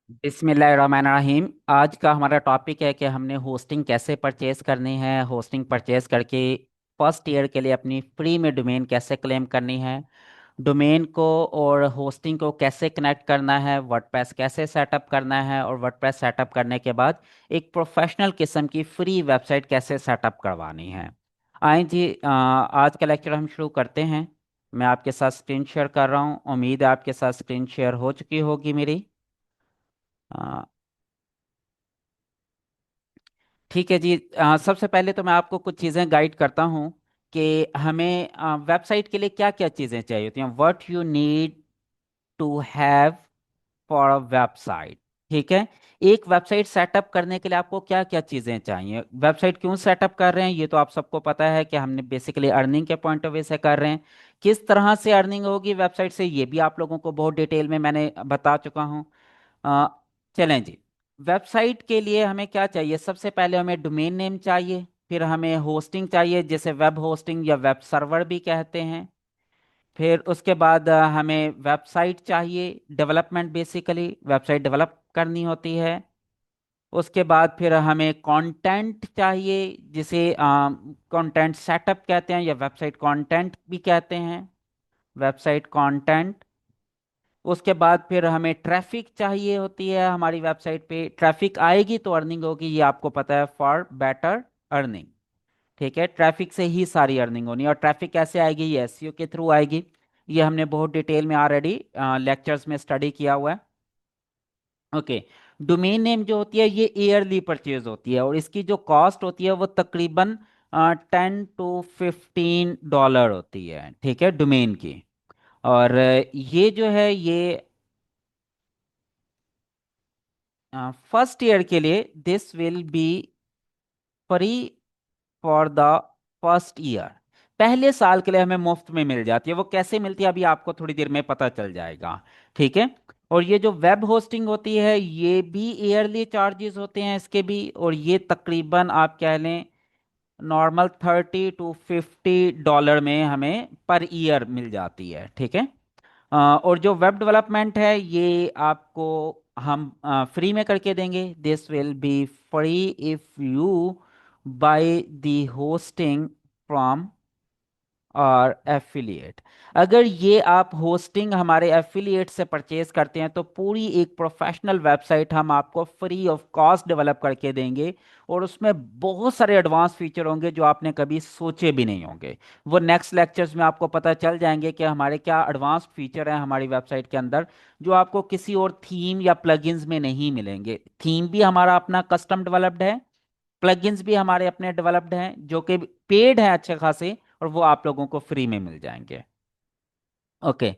बिस्मिल्लाहिर्रहमानिर्रहीम। आज का हमारा टॉपिक है कि हमने होस्टिंग कैसे परचेज करनी है। होस्टिंग परचेज करके फर्स्ट ईयर के लिए अपनी फ्री में डोमेन कैसे क्लेम करनी है, डोमेन को और होस्टिंग को कैसे कनेक्ट करना है, वर्डप्रेस कैसे सेटअप करना है, और वर्डप्रेस सेटअप करने के बाद एक प्रोफेशनल किस्म की फ्री वेबसाइट कैसे सेटअप करवानी है। आए जी, आज का लेक्चर हम शुरू करते हैं। मैं आपके साथ स्क्रीन शेयर कर रहा हूँ। उम्मीद है आपके साथ स्क्रीन शेयर हो चुकी होगी मेरी। ठीक है जी। सबसे पहले तो मैं आपको कुछ चीज़ें गाइड करता हूँ कि हमें वेबसाइट के लिए क्या क्या चीज़ें चाहिए होती हैं। What you need to have for a website. ठीक है। एक वेबसाइट सेटअप करने के लिए आपको क्या क्या चीज़ें चाहिए। वेबसाइट क्यों सेटअप कर रहे हैं ये तो आप सबको पता है कि हमने बेसिकली अर्निंग के पॉइंट ऑफ व्यू से कर रहे हैं। किस तरह से अर्निंग होगी वेबसाइट से ये भी आप लोगों को बहुत डिटेल में मैंने बता चुका हूँ। अ, चलें जी। वेबसाइट के लिए हमें क्या चाहिए। सबसे पहले हमें डोमेन नेम चाहिए, फिर हमें होस्टिंग चाहिए जिसे वेब होस्टिंग या वेब सर्वर भी कहते हैं। फिर उसके बाद हमें वेबसाइट चाहिए, डेवलपमेंट बेसिकली वेबसाइट डेवलप करनी होती है। उसके बाद फिर हमें कंटेंट चाहिए जिसे कंटेंट सेटअप कहते हैं या वेबसाइट कंटेंट भी कहते हैं, वेबसाइट कंटेंट। उसके बाद फिर हमें ट्रैफिक चाहिए होती है हमारी वेबसाइट पे। ट्रैफिक आएगी तो अर्निंग होगी, ये आपको पता है, फॉर बेटर अर्निंग। ठीक है, ट्रैफिक से ही सारी अर्निंग होनी है। और ट्रैफिक कैसे आएगी, ये एसईओ के थ्रू आएगी। ये हमने बहुत डिटेल में ऑलरेडी लेक्चर्स में स्टडी किया हुआ है। ओके। डोमेन नेम जो होती है ये ईयरली परचेज होती है और इसकी जो कॉस्ट होती है वो तकरीबन $10 to $15 होती है। ठीक है, डोमेन की। और ये जो है ये फर्स्ट ईयर के लिए this will be free for the first year. पहले साल के लिए हमें मुफ्त में मिल जाती है। वो कैसे मिलती है अभी आपको थोड़ी देर में पता चल जाएगा। ठीक है। और ये जो वेब होस्टिंग होती है ये भी ईयरली चार्जेस होते हैं इसके भी, और ये तकरीबन आप कह लें नॉर्मल $30 to $50 में हमें पर ईयर मिल जाती है। ठीक है। और जो वेब डेवलपमेंट है ये आपको हम फ्री में करके देंगे। This will be free if you by the hosting from और एफिलिएट। अगर ये आप होस्टिंग हमारे एफिलिएट से परचेज करते हैं तो पूरी एक प्रोफेशनल वेबसाइट हम आपको फ्री ऑफ कॉस्ट डेवलप करके देंगे। और उसमें बहुत सारे एडवांस फीचर होंगे जो आपने कभी सोचे भी नहीं होंगे। वो नेक्स्ट लेक्चर्स में आपको पता चल जाएंगे कि हमारे क्या एडवांस फीचर हैं हमारी वेबसाइट के अंदर, जो आपको किसी और थीम या प्लगइन्स में नहीं मिलेंगे। थीम भी हमारा अपना कस्टम डेवलप्ड है, प्लगइन्स भी हमारे अपने डेवलप्ड हैं जो कि पेड हैं अच्छे खासे, और वो आप लोगों को फ्री में मिल जाएंगे। ओके।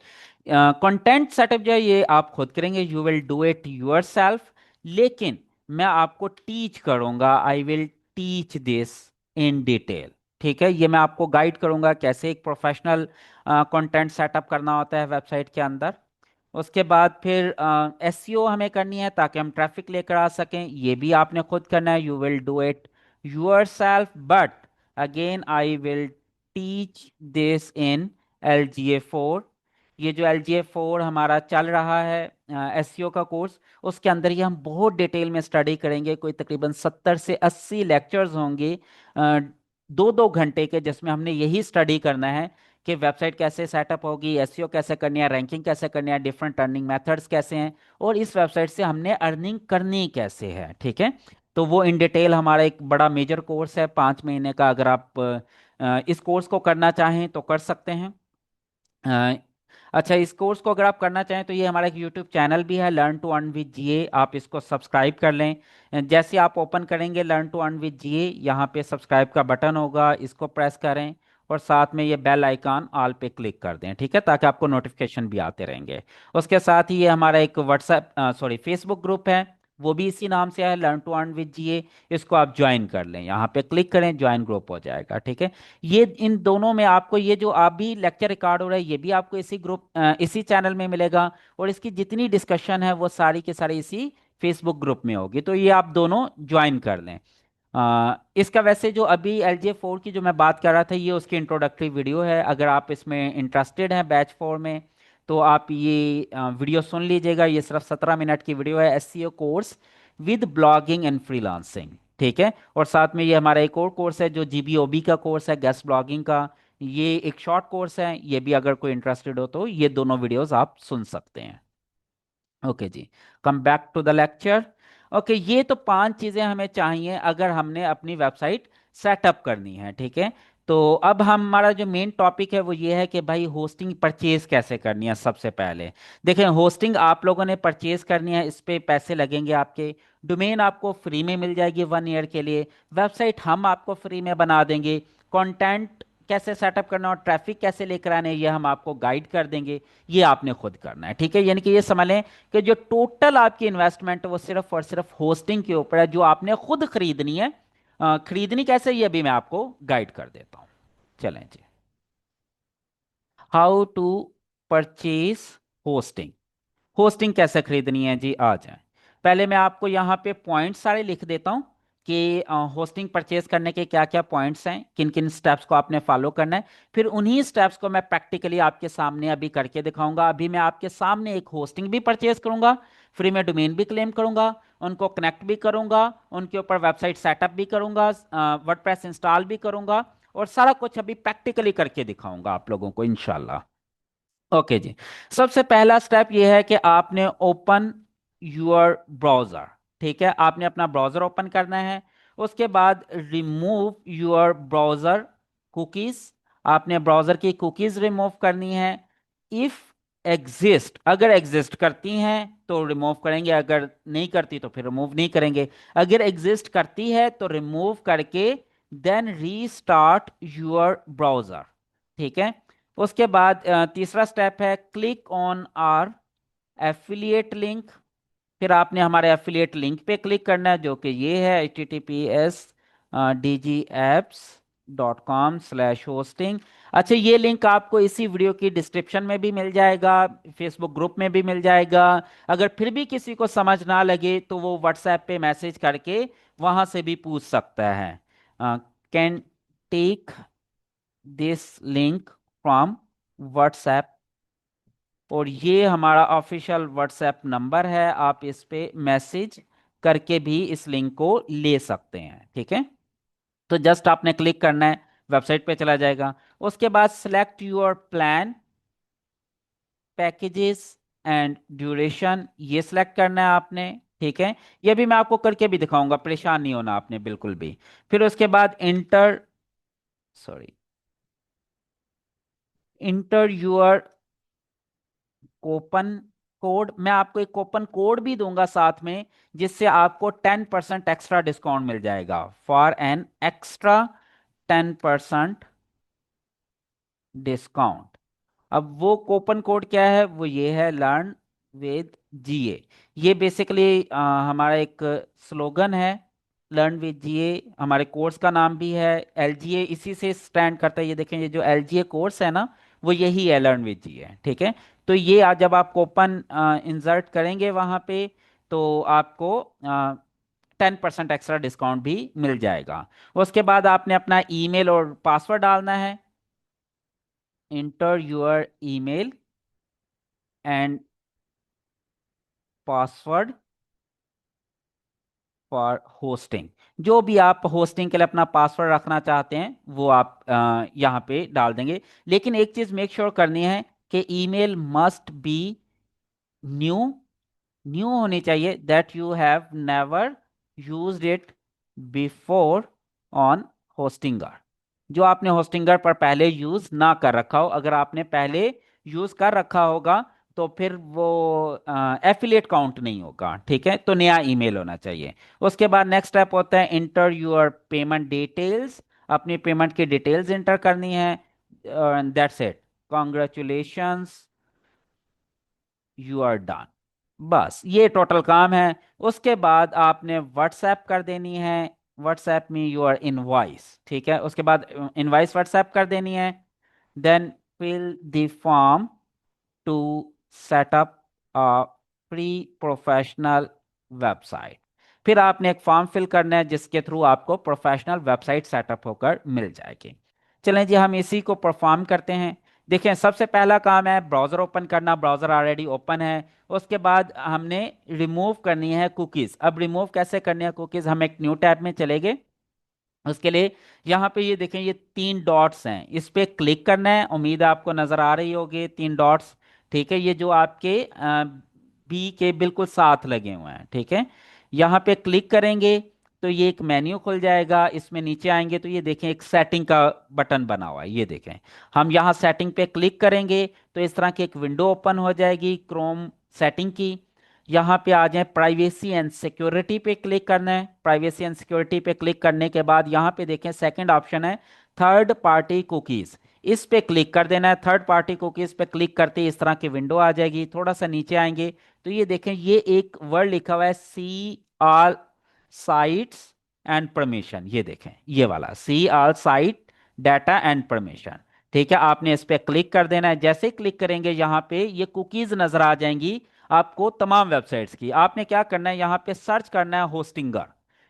कंटेंट सेटअप जो है ये आप खुद करेंगे, you will do it your self. लेकिन मैं आपको टीच करूंगा, I will teach this in detail. ठीक है, ये मैं आपको गाइड करूंगा कैसे एक प्रोफेशनल कंटेंट सेटअप करना होता है वेबसाइट के अंदर। उसके बाद फिर एसईओ हमें करनी है ताकि हम ट्रैफिक लेकर आ सकें, ये भी आपने खुद करना है, you will do it your self. But again I will teach this in LGA4। ये जो LGA4 हमारा चल रहा है एसईओ का कोर्स, उसके अंदर ये हम बहुत डिटेल में स्टडी करेंगे। कोई तकरीबन 70 से 80 लेक्चर्स होंगे 2-2 घंटे के, जिसमें हमने यही स्टडी करना है कि वेबसाइट कैसे सेटअप होगी, एसईओ कैसे करनी है, रैंकिंग कैसे करनी है, डिफरेंट अर्निंग मेथड्स कैसे हैं, और इस वेबसाइट से हमने अर्निंग करनी कैसे है। ठीक है। तो वो इन डिटेल हमारा एक बड़ा मेजर कोर्स है 5 महीने का। अगर आप इस कोर्स को करना चाहें तो कर सकते हैं। अ, अच्छा, इस कोर्स को अगर आप करना चाहें तो ये हमारा एक यूट्यूब चैनल भी है, लर्न टू अर्न विद जीए। आप इसको सब्सक्राइब कर लें। जैसे आप ओपन करेंगे लर्न टू अर्न विद जीए, यहाँ पे सब्सक्राइब का बटन होगा, इसको प्रेस करें और साथ में ये बेल आइकॉन ऑल पे क्लिक कर दें। ठीक है, ताकि आपको नोटिफिकेशन भी आते रहेंगे। उसके साथ ही ये हमारा एक व्हाट्सएप सॉरी फेसबुक ग्रुप है, वो भी इसी नाम से है, लर्न टू अर्न विद जीए। इसको आप ज्वाइन कर लें, यहाँ पे क्लिक करें, ज्वाइन ग्रुप हो जाएगा। ठीक है। ये इन दोनों में आपको ये जो आप भी लेक्चर रिकॉर्ड हो रहा है ये भी आपको इसी ग्रुप इसी चैनल में मिलेगा। और इसकी जितनी डिस्कशन है वो सारी की सारी इसी फेसबुक ग्रुप में होगी, तो ये आप दोनों ज्वाइन कर लें। इसका वैसे जो अभी LJ4 की जो मैं बात कर रहा था ये उसकी इंट्रोडक्टरी वीडियो है। अगर आप इसमें इंटरेस्टेड हैं बैच 4 में तो आप ये वीडियो सुन लीजिएगा। ये सिर्फ 17 मिनट की वीडियो है, SEO course with blogging and freelancing. ठीक है, और साथ में ये हमारा एक और कोर्स है जो जीबीओबी का कोर्स है, गेस्ट ब्लॉगिंग का। ये एक शॉर्ट कोर्स है, ये भी अगर कोई इंटरेस्टेड हो तो ये दोनों वीडियोस आप सुन सकते हैं। ओके जी, come back to the lecture. Okay, ये तो 5 चीज़ें हमें चाहिए अगर हमने अपनी वेबसाइट सेटअप करनी है। ठीक है, तो अब हमारा जो मेन टॉपिक है वो ये है कि भाई होस्टिंग परचेज कैसे करनी है। सबसे पहले देखें, होस्टिंग आप लोगों ने परचेज करनी है, इस पे पैसे लगेंगे आपके। डोमेन आपको फ्री में मिल जाएगी 1 ईयर के लिए। वेबसाइट हम आपको फ्री में बना देंगे। कंटेंट कैसे सेटअप करना और ट्रैफिक कैसे लेकर आने, ये हम आपको गाइड कर देंगे। ये आपने खुद करना है। ठीक है, यानी कि ये समझ लें कि जो टोटल आपकी इन्वेस्टमेंट है वो सिर्फ और सिर्फ होस्टिंग के ऊपर है, जो आपने खुद खरीदनी है। खरीदनी कैसे, ये भी मैं आपको गाइड कर देता हूँ। चलें जी, how to purchase hosting. Hosting कैसे खरीदनी है जी, आ जाए। पहले मैं आपको यहाँ पे पॉइंट्स सारे लिख देता हूँ कि होस्टिंग परचेज करने के क्या क्या पॉइंट्स हैं, किन किन स्टेप्स को आपने फॉलो करना है। फिर उन्हीं स्टेप्स को मैं प्रैक्टिकली आपके सामने अभी करके दिखाऊंगा। अभी मैं आपके सामने एक होस्टिंग भी परचेज करूंगा, फ्री में डोमेन भी क्लेम करूंगा, उनको कनेक्ट भी करूंगा, उनके ऊपर वेबसाइट सेटअप भी करूंगा, वर्डप्रेस इंस्टॉल भी करूंगा, और सारा कुछ अभी प्रैक्टिकली करके दिखाऊंगा आप लोगों को इंशाल्लाह। ओके जी, सबसे पहला स्टेप ये है कि आपने ओपन यूर ब्राउजर। ठीक है, आपने अपना ब्राउजर ओपन करना है। उसके बाद रिमूव यूर ब्राउजर कुकीज। आपने ब्राउजर की कुकीज रिमूव करनी है। इफ एग्जिस्ट, अगर एग्जिस्ट करती हैं तो रिमूव करेंगे, अगर नहीं करती तो फिर रिमूव नहीं करेंगे। अगर एग्जिस्ट करती है तो रिमूव करके देन रीस्टार्ट यूर ब्राउजर। ठीक है, उसके बाद तीसरा स्टेप है click on our affiliate link. फिर आपने हमारे एफिलिएट लिंक पे क्लिक करना है, जो कि ये है https://dgapps.com/hosting। अच्छा, ये लिंक आपको इसी वीडियो की डिस्क्रिप्शन में भी मिल जाएगा, फेसबुक ग्रुप में भी मिल जाएगा। अगर फिर भी किसी को समझ ना लगे तो वो व्हाट्सएप पे मैसेज करके वहां से भी पूछ सकता है। Can take this link from WhatsApp, और ये हमारा ऑफिशियल व्हाट्सएप नंबर है, आप इस पे मैसेज करके भी इस लिंक को ले सकते हैं। ठीक है, तो जस्ट आपने क्लिक करना है, वेबसाइट पे चला जाएगा। उसके बाद select your plan, packages and duration, ये सिलेक्ट करना है आपने। ठीक है, ये भी मैं आपको करके भी दिखाऊंगा, परेशान नहीं होना आपने बिल्कुल भी। फिर उसके बाद inter, sorry, inter your coupon code. मैं आपको एक कूपन कोड भी दूंगा साथ में, जिससे आपको 10% एक्स्ट्रा डिस्काउंट मिल जाएगा, फॉर एन एक्स्ट्रा 10% डिस्काउंट। अब वो कूपन कोड क्या है, वो ये है, लर्न विद जीए। ये बेसिकली हमारा एक स्लोगन है, लर्न विद जीए। हमारे कोर्स का नाम भी है, एलजीए इसी से स्टैंड करता है। ये देखें, ये जो एलजीए कोर्स है ना, वो यही है, लर्न विद जीए। ठीक है, तो ये आज जब आप कूपन इंसर्ट करेंगे वहाँ पे, तो आपको 10% एक्स्ट्रा डिस्काउंट भी मिल जाएगा। उसके बाद आपने अपना ईमेल और पासवर्ड डालना है। Enter your email and password for hosting. जो भी आप होस्टिंग के लिए अपना पासवर्ड रखना चाहते हैं वो आप यहाँ पे डाल देंगे। लेकिन एक चीज मेक श्योर करनी है कि email must be new, new होनी चाहिए, that you have never used it before on Hostinger. जो आपने होस्टिंगर पर पहले यूज ना कर रखा हो, अगर आपने पहले यूज कर रखा होगा तो फिर वो एफिलिएट काउंट नहीं होगा। ठीक है, तो नया ईमेल होना चाहिए। उसके बाद नेक्स्ट स्टेप होता है इंटर योर पेमेंट डिटेल्स। अपनी पेमेंट की डिटेल्स इंटर करनी है। That's it, congratulations, you are done. बस ये टोटल काम है। उसके बाद आपने व्हाट्सएप कर देनी है, व्हाट्सएप में योर इनवॉइस। ठीक है, उसके बाद इनवॉइस व्हाट्सएप कर देनी है। Then fill the form to setup a pre professional website. फिर आपने एक फॉर्म फिल करना है जिसके थ्रू आपको प्रोफेशनल वेबसाइट सेटअप होकर मिल जाएगी। चलें जी, हम इसी को परफॉर्म करते हैं। देखें सबसे पहला काम है ब्राउज़र ओपन करना, ब्राउज़र ऑलरेडी ओपन है। उसके बाद हमने रिमूव करनी है कुकीज़। अब रिमूव कैसे करनी है कुकीज़, हम एक न्यू टैब में चले गए। उसके लिए यहाँ पे ये देखें, ये तीन डॉट्स हैं, इस पे क्लिक करना है। उम्मीद है आपको नज़र आ रही होगी तीन डॉट्स। ठीक है, ये जो आपके बी के बिल्कुल साथ लगे हुए हैं। ठीक है, यहाँ पे क्लिक करेंगे तो ये एक मेन्यू खुल जाएगा। इसमें नीचे आएंगे तो ये देखें एक सेटिंग का बटन बना हुआ है, ये देखें। हम यहाँ सेटिंग पे क्लिक करेंगे तो इस तरह की एक विंडो ओपन हो जाएगी क्रोम सेटिंग की। यहाँ पे आ जाए, प्राइवेसी एंड सिक्योरिटी पे क्लिक करना है। प्राइवेसी एंड सिक्योरिटी पे क्लिक करने के बाद यहाँ पे देखें सेकंड ऑप्शन है थर्ड पार्टी कुकीज़, इस पे क्लिक कर देना है। थर्ड पार्टी कुकीज़ पे क्लिक करते ही इस तरह की विंडो आ जाएगी। थोड़ा सा नीचे आएंगे तो ये देखें, ये एक वर्ड लिखा हुआ है see all sites and permission. ये देखें ये वाला see all site data and permission. ठीक है, आपने इस पे क्लिक कर देना है। जैसे ही क्लिक करेंगे यहाँ पे ये कुकीज़ नज़र आ जाएंगी आपको तमाम वेबसाइट्स की। आपने क्या करना है, यहाँ पे सर्च करना है होस्टिंगर।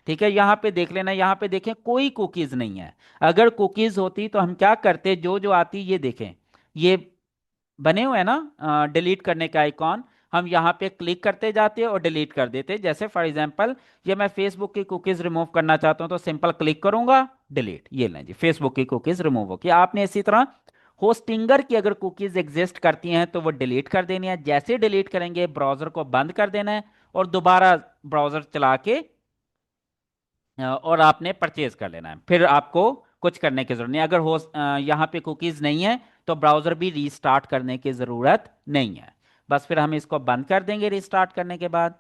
ठीक है, यहाँ पे देख लेना, यहाँ पे देखें कोई कुकीज नहीं है। अगर कुकीज होती तो हम क्या करते, जो जो आती ये देखें, ये बने हुए हैं ना डिलीट करने का आइकॉन, हम यहाँ पे क्लिक करते जाते और डिलीट कर देते। जैसे फॉर एग्जांपल ये मैं फेसबुक की कुकीज रिमूव करना चाहता हूँ तो सिंपल क्लिक करूंगा, डिलीट, ये लें जी फेसबुक की कुकीज रिमूव हो गई। आपने इसी तरह होस्टिंगर की अगर कुकीज एग्जिस्ट करती हैं तो वो डिलीट कर देनी है। जैसे डिलीट करेंगे ब्राउजर को बंद कर देना है और दोबारा ब्राउजर चला के और आपने परचेज कर लेना है। फिर आपको कुछ करने की जरूरत नहीं। अगर हो यहाँ पे कुकीज नहीं है तो ब्राउजर भी रीस्टार्ट करने की जरूरत नहीं है। बस फिर हम इसको बंद कर देंगे रीस्टार्ट करने के बाद।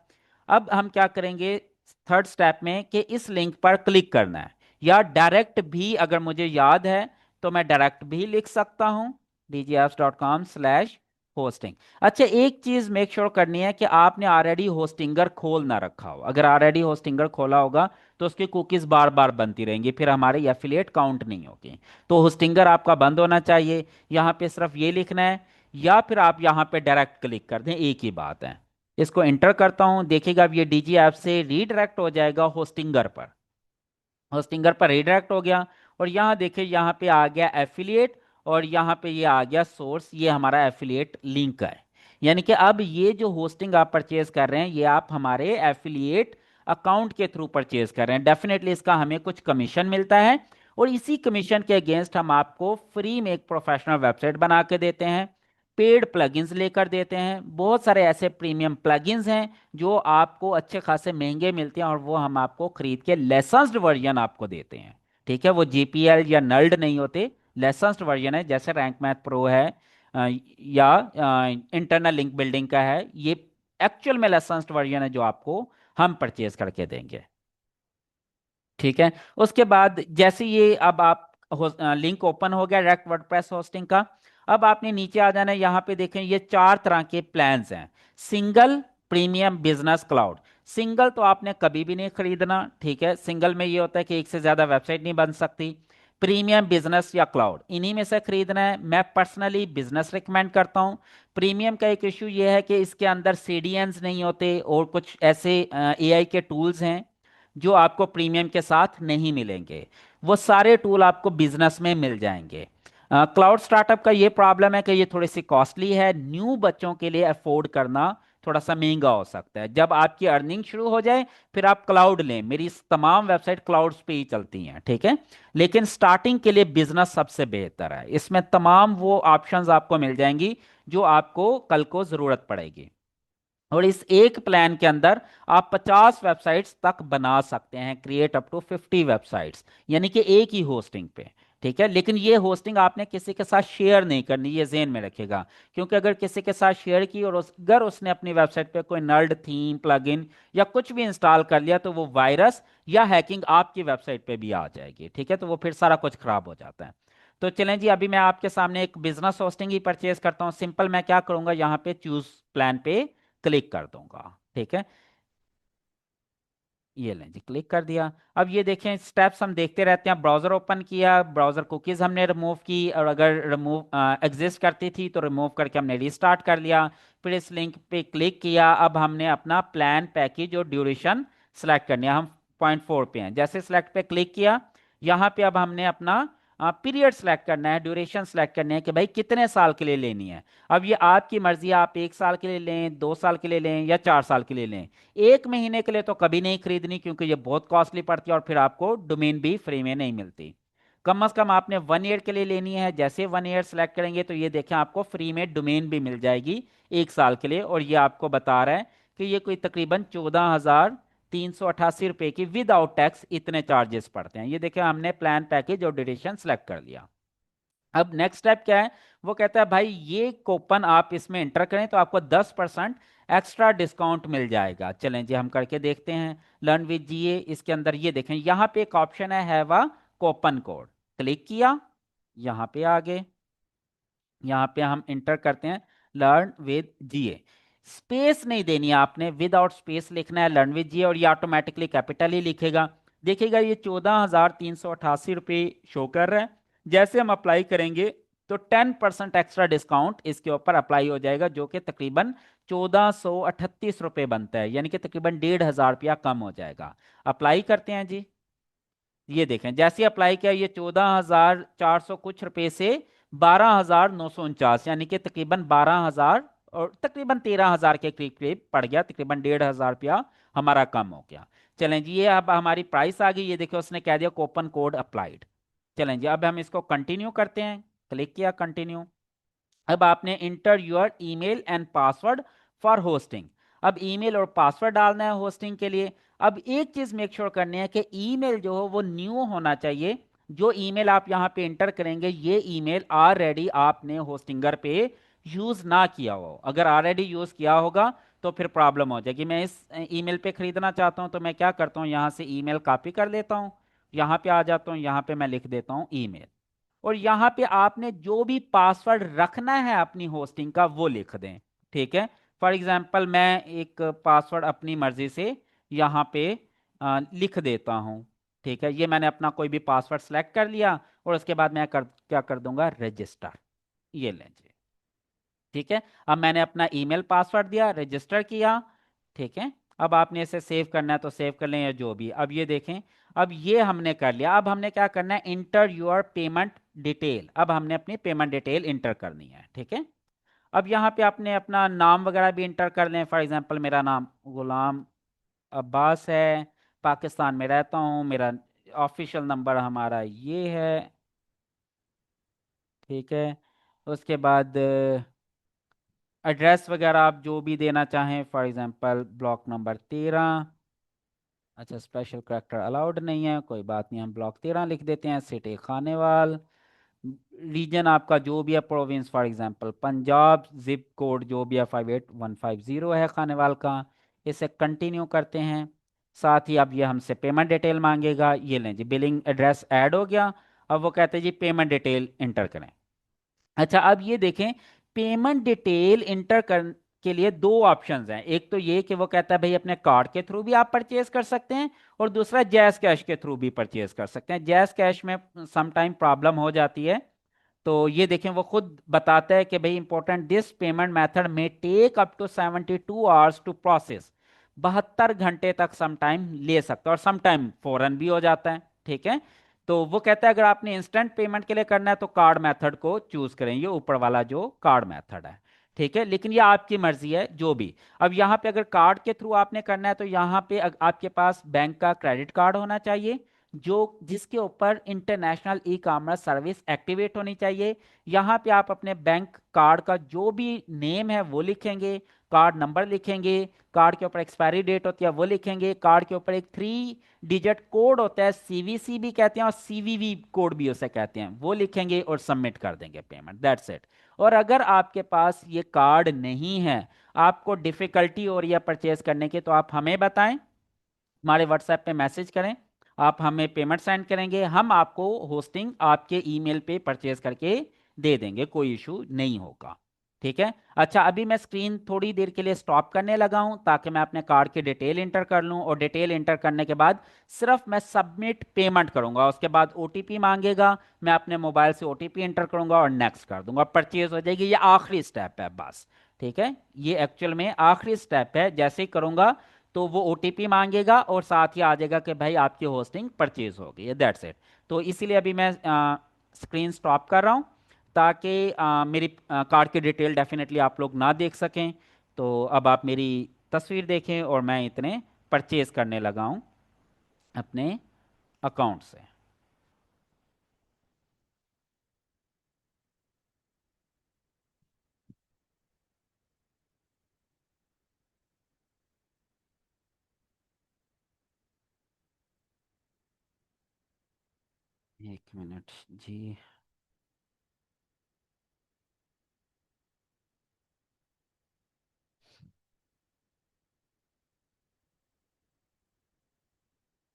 अब हम क्या करेंगे थर्ड स्टेप में कि इस लिंक पर क्लिक करना है, या डायरेक्ट भी अगर मुझे याद है तो मैं डायरेक्ट भी लिख सकता हूं, dgapps.com/hosting। अच्छा, एक चीज मेक श्योर करनी है कि आपने ऑलरेडी होस्टिंगर खोल ना रखा हो। अगर ऑलरेडी होस्टिंगर खोला होगा तो उसकी कुकीज बार बार बनती रहेंगी, फिर हमारी एफिलिएट काउंट नहीं होगी। तो होस्टिंगर आपका बंद होना चाहिए। यहाँ पे सिर्फ ये लिखना है, या फिर आप यहाँ पे डायरेक्ट क्लिक कर दें, एक ही बात है। इसको इंटर करता हूँ, देखिएगा अब ये डीजी ऐप से रीडायरेक्ट हो जाएगा होस्टिंगर पर। होस्टिंगर पर रीडायरेक्ट हो गया और यहाँ देखिए यहाँ पे आ गया एफिलिएट और यहाँ पे ये आ गया सोर्स, ये हमारा एफिलिएट लिंक है। यानी कि अब ये जो होस्टिंग आप परचेज कर रहे हैं ये आप हमारे एफिलिएट अकाउंट के थ्रू परचेज कर रहे हैं। डेफिनेटली इसका हमें कुछ कमीशन मिलता है और इसी कमीशन के अगेंस्ट हम आपको फ्री में एक प्रोफेशनल वेबसाइट बना के देते हैं, पेड प्लगइन्स लेकर देते हैं। बहुत सारे ऐसे प्रीमियम प्लगइन्स हैं जो आपको अच्छे खासे महंगे मिलते हैं और वो हम आपको खरीद के लाइसेंस्ड वर्जन आपको देते हैं। ठीक है, वो जीपीएल या नल्ड नहीं होते, लाइसेंस्ड वर्जन है। जैसे रैंक मैथ प्रो है या इंटरनल लिंक बिल्डिंग का है, ये एक्चुअल में लाइसेंस्ड वर्जन है जो आपको हम परचेज करके देंगे। ठीक है, उसके बाद जैसे ये अब आप लिंक ओपन हो गया डायरेक्ट वर्डप्रेस होस्टिंग का। अब आपने नीचे आ जाना है, यहाँ पे देखें ये चार तरह के प्लान्स हैं, single, premium, business, cloud. Single तो आपने कभी भी नहीं खरीदना। ठीक है, सिंगल में ये होता है कि एक से ज्यादा वेबसाइट नहीं बन सकती। प्रीमियम, बिजनेस या क्लाउड, इन्हीं में से खरीदना है। मैं पर्सनली बिजनेस रिकमेंड करता हूँ। प्रीमियम का एक इशू ये है कि इसके अंदर सीडीएन्स नहीं होते और कुछ ऐसे एआई के टूल्स हैं जो आपको प्रीमियम के साथ नहीं मिलेंगे। वो सारे टूल आपको बिजनेस में मिल जाएंगे। क्लाउड स्टार्टअप का ये प्रॉब्लम है कि ये थोड़ी सी कॉस्टली है, न्यू बच्चों के लिए अफोर्ड करना थोड़ा सा महंगा हो सकता है। जब आपकी अर्निंग शुरू हो जाए फिर आप क्लाउड लें, मेरी तमाम वेबसाइट क्लाउड पे ही चलती हैं। ठीक है, लेकिन स्टार्टिंग के लिए बिजनेस सबसे बेहतर है, इसमें तमाम वो ऑप्शंस आपको मिल जाएंगी जो आपको कल को जरूरत पड़ेगी। और इस एक प्लान के अंदर आप 50 वेबसाइट्स तक बना सकते हैं, क्रिएट अप टू 50 वेबसाइट्स, यानी कि एक ही होस्टिंग पे। ठीक है, लेकिन ये होस्टिंग आपने किसी के साथ शेयर नहीं करनी, ये ज़हन में रखिएगा। क्योंकि अगर किसी के साथ शेयर की और अगर उसने अपनी वेबसाइट पे कोई नल्ड थीम, प्लगइन या कुछ भी इंस्टॉल कर लिया तो वो वायरस या हैकिंग आपकी वेबसाइट पे भी आ जाएगी। ठीक है, तो वो फिर सारा कुछ खराब हो जाता है। तो चलें जी, अभी मैं आपके सामने एक बिजनेस होस्टिंग ही परचेज करता हूँ। सिंपल मैं क्या करूंगा, यहाँ पे चूज प्लान पे क्लिक कर दूंगा। ठीक है, ये लें जी, क्लिक कर दिया। अब ये देखें स्टेप्स हम देखते रहते हैं। ब्राउजर ओपन किया, ब्राउजर कुकीज हमने रिमूव की और अगर रिमूव एग्जिस्ट करती थी तो रिमूव करके हमने रीस्टार्ट कर लिया। फिर इस लिंक पे क्लिक किया। अब हमने अपना प्लान, पैकेज और ड्यूरेशन सेलेक्ट करनी है। हम 0.4 पे हैं। जैसे सेलेक्ट पे क्लिक किया, यहाँ पे अब हमने अपना पीरियड सेलेक्ट करना है, ड्यूरेशन सेलेक्ट करनी है कि भाई कितने साल के लिए लेनी है। अब ये आपकी मर्जी है, आप 1 साल के लिए लें, 2 साल के लिए लें या 4 साल के लिए लें। 1 महीने के लिए तो कभी नहीं खरीदनी, क्योंकि ये बहुत कॉस्टली पड़ती है और फिर आपको डोमेन भी फ्री में नहीं मिलती। कम से कम आपने 1 ईयर के लिए लेनी है। जैसे 1 ईयर सेलेक्ट करेंगे तो ये देखें आपको फ्री में डोमेन भी मिल जाएगी 1 साल के लिए। और ये आपको बता रहा है कि ये कोई तकरीबन 14,388 रुपये की विदाउट टैक्स इतने चार्जेस पड़ते हैं। ये देखें हमने प्लान, पैकेज और ड्यूरेशन सेलेक्ट कर लिया। अब नेक्स्ट स्टेप क्या है, वो कहता है भाई ये कूपन आप इसमें एंटर करें तो आपको 10% एक्स्ट्रा डिस्काउंट मिल जाएगा। चलें जी हम करके देखते हैं। लर्न विद जीए, इसके अंदर ये देखें यहाँ पे एक ऑप्शन है have a coupon code. Click किया, यहाँ पे आ गए, यहाँ पे हम इंटर करते हैं लर्न विद जीए। स्पेस नहीं देनी है आपने, विदाउट स्पेस लिखना है लर्न विद जीए, और ये ऑटोमेटिकली कैपिटल ही लिखेगा। देखिएगा ये 14,388 रुपये शो कर रहा है। जैसे हम अप्लाई करेंगे तो 10% एक्स्ट्रा डिस्काउंट इसके ऊपर अप्लाई हो जाएगा, जो कि तकरीबन 1438 रुपये बनता है, यानी कि तकरीबन 1,500 रुपया कम हो जाएगा। अप्लाई करते हैं जी। ये देखें जैसे अप्लाई किया, ये 14,400 कुछ रुपए से 12,949, यानी कि तकरीबन 12,000 और तकरीबन 13,000 के करीब करीब पड़ गया। तकरीबन 1,500 रुपया हमारा कम हो गया। चलें जी, ये अब हमारी प्राइस आ गई। ये देखिए उसने कह दिया कूपन कोड अप्लाइड। चलें जी अब हम इसको कंटिन्यू करते हैं। क्लिक किया कंटिन्यू। अब आपने inter your email and password for hosting. अब ईमेल और पासवर्ड डालना है होस्टिंग के लिए। अब एक चीज मेक श्योर करनी है कि ईमेल जो हो वो न्यू होना चाहिए। जो ईमेल आप यहाँ पे इंटर करेंगे ये ईमेल ऑलरेडी आपने होस्टिंगर पे यूज ना किया हो। अगर ऑलरेडी यूज किया होगा तो फिर प्रॉब्लम हो जाएगी। मैं इस ईमेल पे खरीदना चाहता हूँ तो मैं क्या करता हूँ, यहाँ से ईमेल कॉपी कर लेता हूँ, यहाँ पे आ जाता हूँ, यहाँ पे मैं लिख देता हूँ ईमेल, और यहाँ पे आपने जो भी पासवर्ड रखना है अपनी होस्टिंग का वो लिख दें। ठीक है, फॉर एग्जांपल मैं एक पासवर्ड अपनी मर्जी से यहाँ पे लिख देता हूँ। ठीक है, ये मैंने अपना कोई भी पासवर्ड सेलेक्ट कर लिया और उसके बाद मैं क्या कर दूंगा, रजिस्टर। ये लें जी। ठीक है, अब मैंने अपना ईमेल पासवर्ड दिया, रजिस्टर किया। ठीक है, अब आपने इसे सेव करना है तो सेव कर लें या जो भी। अब ये देखें, अब ये हमने कर लिया। अब हमने क्या करना है, इंटर योर पेमेंट डिटेल। अब हमने अपनी पेमेंट डिटेल इंटर करनी है। ठीक है, अब यहाँ पे आपने अपना नाम वगैरह भी इंटर कर लें। फॉर एग्जांपल मेरा नाम गुलाम अब्बास है, पाकिस्तान में रहता हूँ, मेरा ऑफिशियल नंबर हमारा ये है। ठीक है, उसके बाद एड्रेस वगैरह आप जो भी देना चाहें, फॉर एग्जांपल ब्लॉक नंबर 13। अच्छा, स्पेशल करेक्टर अलाउड नहीं है, कोई बात नहीं, हम ब्लॉक 13 लिख देते हैं। सिटी खानेवाल, रीजन आपका जो भी है, province for example Punjab, zip code जो भी है 58150 है खानेवाल का। इसे कंटिन्यू करते हैं। साथ ही अब ये हमसे पेमेंट डिटेल मांगेगा। ये लें जी, बिलिंग एड्रेस ऐड हो गया। अब वो कहते हैं जी पेमेंट डिटेल इंटर करें। अच्छा, अब ये देखें पेमेंट डिटेल इंटर कर के लिए दो ऑप्शंस हैं। एक तो ये कि वो कहता है भाई अपने कार्ड के थ्रू भी आप परचेज कर सकते हैं, और दूसरा जैस कैश के थ्रू भी परचेज कर सकते हैं। जैस कैश में सम टाइम प्रॉब्लम हो जाती है। तो ये देखें वो खुद बताता है कि भाई इंपॉर्टेंट, दिस पेमेंट मेथड में take up to 72 hours to process. 72 घंटे तक सम टाइम ले सकता है, और सम टाइम फौरन भी हो जाता है। ठीक है, तो वो कहता है अगर आपने इंस्टेंट पेमेंट के लिए करना है तो कार्ड मेथड को चूज करें, ये ऊपर वाला जो कार्ड मेथड है। ठीक है, लेकिन ये आपकी मर्जी है जो भी। अब यहाँ पे अगर कार्ड के थ्रू आपने करना है तो यहाँ पे आपके पास बैंक का क्रेडिट कार्ड होना चाहिए, जो जिसके ऊपर international e commerce service activate होनी चाहिए। यहाँ पे आप अपने बैंक कार्ड का जो भी नेम है वो लिखेंगे, कार्ड नंबर लिखेंगे, कार्ड के ऊपर एक्सपायरी डेट होती है वो लिखेंगे, कार्ड के ऊपर एक 3 डिजिट कोड होता है, सीवीसी भी कहते हैं और सीवीवी कोड भी उसे कहते हैं, वो लिखेंगे और सबमिट कर देंगे पेमेंट। That's it. और अगर आपके पास ये कार्ड नहीं है, आपको डिफिकल्टी हो रही है परचेज करने की, तो आप हमें बताएं, हमारे व्हाट्सएप पे मैसेज करें, आप हमें पेमेंट सेंड करेंगे, हम आपको होस्टिंग आपके ईमेल पे परचेज करके दे देंगे, कोई इशू नहीं होगा। ठीक है, अच्छा अभी मैं स्क्रीन थोड़ी देर के लिए स्टॉप करने लगा हूं ताकि मैं अपने कार्ड की डिटेल इंटर कर लूं, और डिटेल इंटर करने के बाद सिर्फ मैं सबमिट पेमेंट करूंगा। उसके बाद ओटीपी मांगेगा, मैं अपने मोबाइल से ओटीपी इंटर करूंगा और नेक्स्ट कर दूंगा, परचेज हो जाएगी। ये आखिरी स्टेप है बस। ठीक है, ये एक्चुअल में आखिरी स्टेप है। जैसे ही करूंगा तो वो ओटीपी मांगेगा और साथ ही आ जाएगा कि भाई आपकी होस्टिंग परचेज हो गई है। That's it. तो इसीलिए अभी मैं स्क्रीन स्टॉप कर रहा हूँ ताकि मेरी कार्ड की डिटेल डेफिनेटली आप लोग ना देख सकें। तो अब आप मेरी तस्वीर देखें और मैं इतने परचेज करने लगा हूँ अपने अकाउंट से। 1 मिनट जी।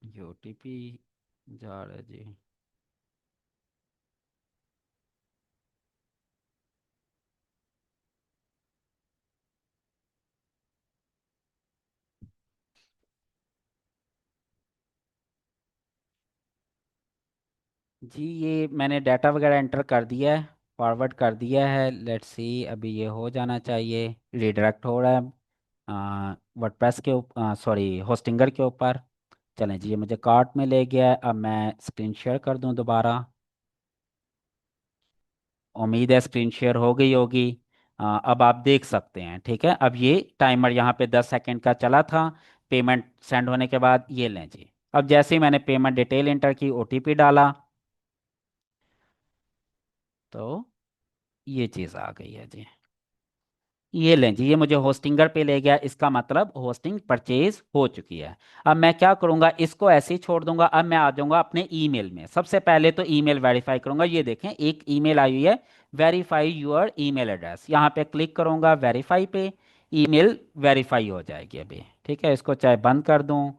ये OTP जा रहा है जी। जी ये मैंने डाटा वगैरह एंटर कर दिया है, फॉरवर्ड कर दिया है। लेट्स सी, अभी ये हो जाना चाहिए। रिडायरेक्ट हो रहा है वर्डप्रेस के ऊपर, सॉरी होस्टिंगर के ऊपर। चलें जी, ये मुझे कार्ट में ले गया है। अब मैं स्क्रीन शेयर कर दूं दोबारा। उम्मीद है स्क्रीन शेयर हो गई होगी। अब आप देख सकते हैं, ठीक है। अब ये टाइमर यहाँ पे 10 सेकंड का चला था पेमेंट सेंड होने के बाद। ये लें जी, अब जैसे ही मैंने पेमेंट डिटेल एंटर की, OTP डाला, तो ये चीज़ आ गई है जी। ये लें जी, ये मुझे होस्टिंगर पे ले गया, इसका मतलब होस्टिंग परचेज हो चुकी है। अब मैं क्या करूंगा, इसको ऐसे ही छोड़ दूंगा। अब मैं आ जाऊंगा अपने ईमेल में। सबसे पहले तो ईमेल वेरीफाई करूंगा। ये देखें, एक ईमेल आई हुई है, वेरीफाई योर ईमेल एड्रेस। यहाँ पे क्लिक करूंगा वेरीफाई पे, ईमेल वेरीफाई हो जाएगी अभी। ठीक है, इसको चाहे बंद कर दूं।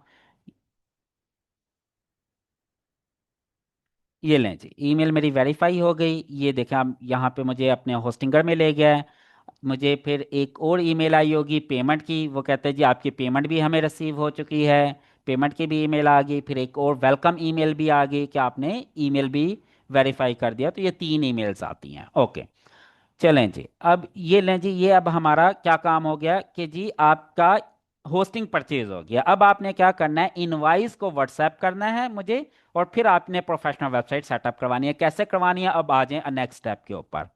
ये लें जी, ईमेल मेरी वेरीफाई हो गई। ये देखें, अब यहाँ पे मुझे अपने होस्टिंगर में ले गया है। मुझे फिर एक और ईमेल आई होगी पेमेंट की, वो कहते हैं जी आपकी पेमेंट भी हमें रिसीव हो चुकी है। पेमेंट की भी ईमेल आ गई। फिर एक और वेलकम ईमेल भी आ गई कि आपने ईमेल भी वेरीफाई कर दिया। तो ये 3 ईमेल्स आती हैं। ओके, चलें जी। अब ये लें जी, ये अब हमारा क्या काम हो गया कि जी आपका होस्टिंग परचेज हो गया। अब आपने क्या करना है, इनवाइस को व्हाट्सएप करना है मुझे, और फिर आपने प्रोफेशनल वेबसाइट सेटअप करवानी है। कैसे करवानी है, अब आ जाएं नेक्स्ट स्टेप के ऊपर।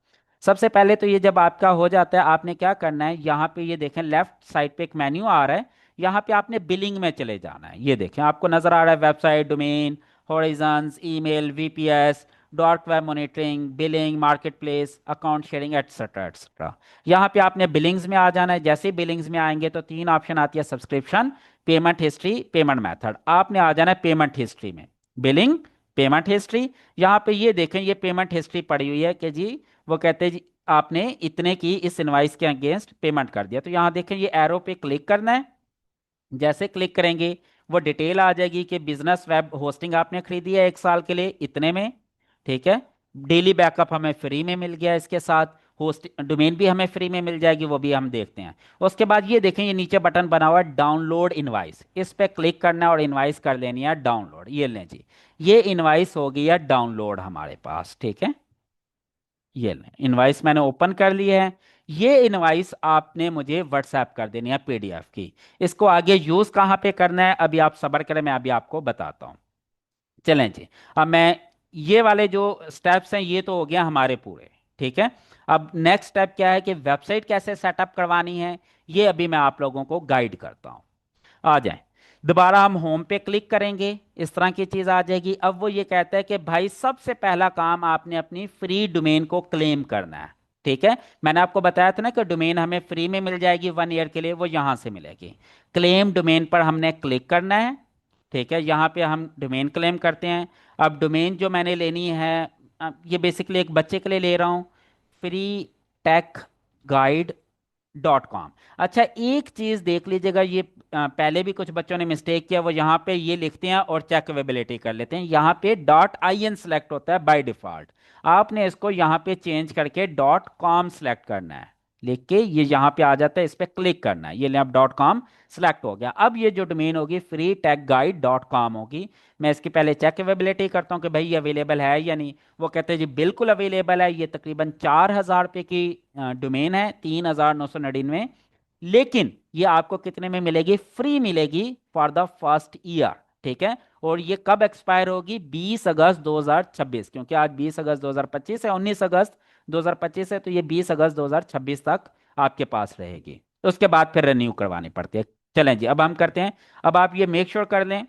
सबसे पहले तो ये जब आपका हो जाता है, आपने क्या करना है, यहाँ पे ये देखें लेफ्ट साइड पे एक मेन्यू आ रहा है। यहाँ पे आपने बिलिंग में चले जाना है। ये देखें, आपको नजर आ रहा है website, domain, horizons, email, VPS, dark web monitoring, billing, market place, account sharing, etcetera etcetera. यहाँ पे आपने बिलिंग्स में आ जाना है। जैसे ही बिलिंग्स में आएंगे तो 3 ऑप्शन आती है, subscription, payment history, payment method. आपने आ जाना है पेमेंट हिस्ट्री में। Billing, payment history. यहाँ पे ये देखें, ये पेमेंट हिस्ट्री पड़ी हुई है कि जी वो कहते हैं जी आपने इतने की इस इनवाइस के अगेंस्ट पेमेंट कर दिया। तो यहाँ देखें, ये एरो पे क्लिक करना है। जैसे क्लिक करेंगे वो डिटेल आ जाएगी कि बिजनेस वेब होस्टिंग आपने खरीदी है 1 साल के लिए इतने में। ठीक है, डेली बैकअप हमें फ्री में मिल गया, इसके साथ होस्ट डोमेन भी हमें फ्री में मिल जाएगी, वो भी हम देखते हैं। उसके बाद ये देखें, ये नीचे बटन बना हुआ है डाउनलोड इनवाइस। इस पे क्लिक करना है और इनवाइस कर लेनी है डाउनलोड। ये लें जी, ये इनवाइस हो गई है डाउनलोड हमारे पास। ठीक है, ये लें, इनवाइस मैंने ओपन कर ली है। ये इनवाइस आपने मुझे व्हाट्सएप कर देनी है PDF की। इसको आगे यूज कहाँ पे करना है, अभी आप सब्र करें, मैं अभी आपको बताता हूँ। चलें जी, अब मैं ये वाले जो स्टेप्स हैं ये तो हो गया हमारे पूरे। ठीक है, अब नेक्स्ट स्टेप क्या है कि वेबसाइट कैसे सेटअप करवानी है, ये अभी मैं आप लोगों को गाइड करता हूँ। आ जाए, दोबारा हम होम पे क्लिक करेंगे, इस तरह की चीज आ जाएगी। अब वो ये कहता है कि भाई सबसे पहला काम आपने अपनी फ्री डोमेन को क्लेम करना है। ठीक है, मैंने आपको बताया था ना कि डोमेन हमें फ्री में मिल जाएगी 1 ईयर के लिए, वो यहां से मिलेगी। क्लेम डोमेन पर हमने क्लिक करना है। ठीक है, यहाँ पे हम डोमेन क्लेम करते हैं। अब डोमेन जो मैंने लेनी है, ये बेसिकली एक बच्चे के लिए ले रहा हूँ, फ्री टेक गाइड .com। अच्छा, एक चीज देख लीजिएगा, ये पहले भी कुछ बच्चों ने मिस्टेक किया, वो यहाँ पे ये लिखते हैं और चेक अवेलेबिलिटी कर लेते हैं। यहाँ पे .in सेलेक्ट होता है बाय डिफॉल्ट। आपने इसको यहाँ पे चेंज करके .com सेलेक्ट करना है। लिख के ये यहाँ पे आ जाता है, इस पे क्लिक करना है। ये ले, अब .com सेलेक्ट हो गया। अब ये जो डोमेन होगी फ्री टेक गाइड .com होगी। मैं इसकी पहले चेक अवेलेबिलिटी करता हूँ कि भाई ये अवेलेबल है या नहीं। वो कहते हैं जी बिल्कुल अवेलेबल है। ये तकरीबन 4,000 रुपये की डोमेन है, 3,999। लेकिन ये आपको कितने में मिलेगी, फ्री मिलेगी फॉर द फर्स्ट ईयर। ठीक है। और ये कब एक्सपायर होगी? 20 अगस्त 2026, क्योंकि आज 20 अगस्त 2025 है, 19 अगस्त 2025 है, तो ये 20 अगस्त 2026 तक आपके पास रहेगी। तो उसके बाद फिर रिन्यू करवानी पड़ती है। चलें जी, अब हम करते हैं। अब आप ये मेक श्योर कर लें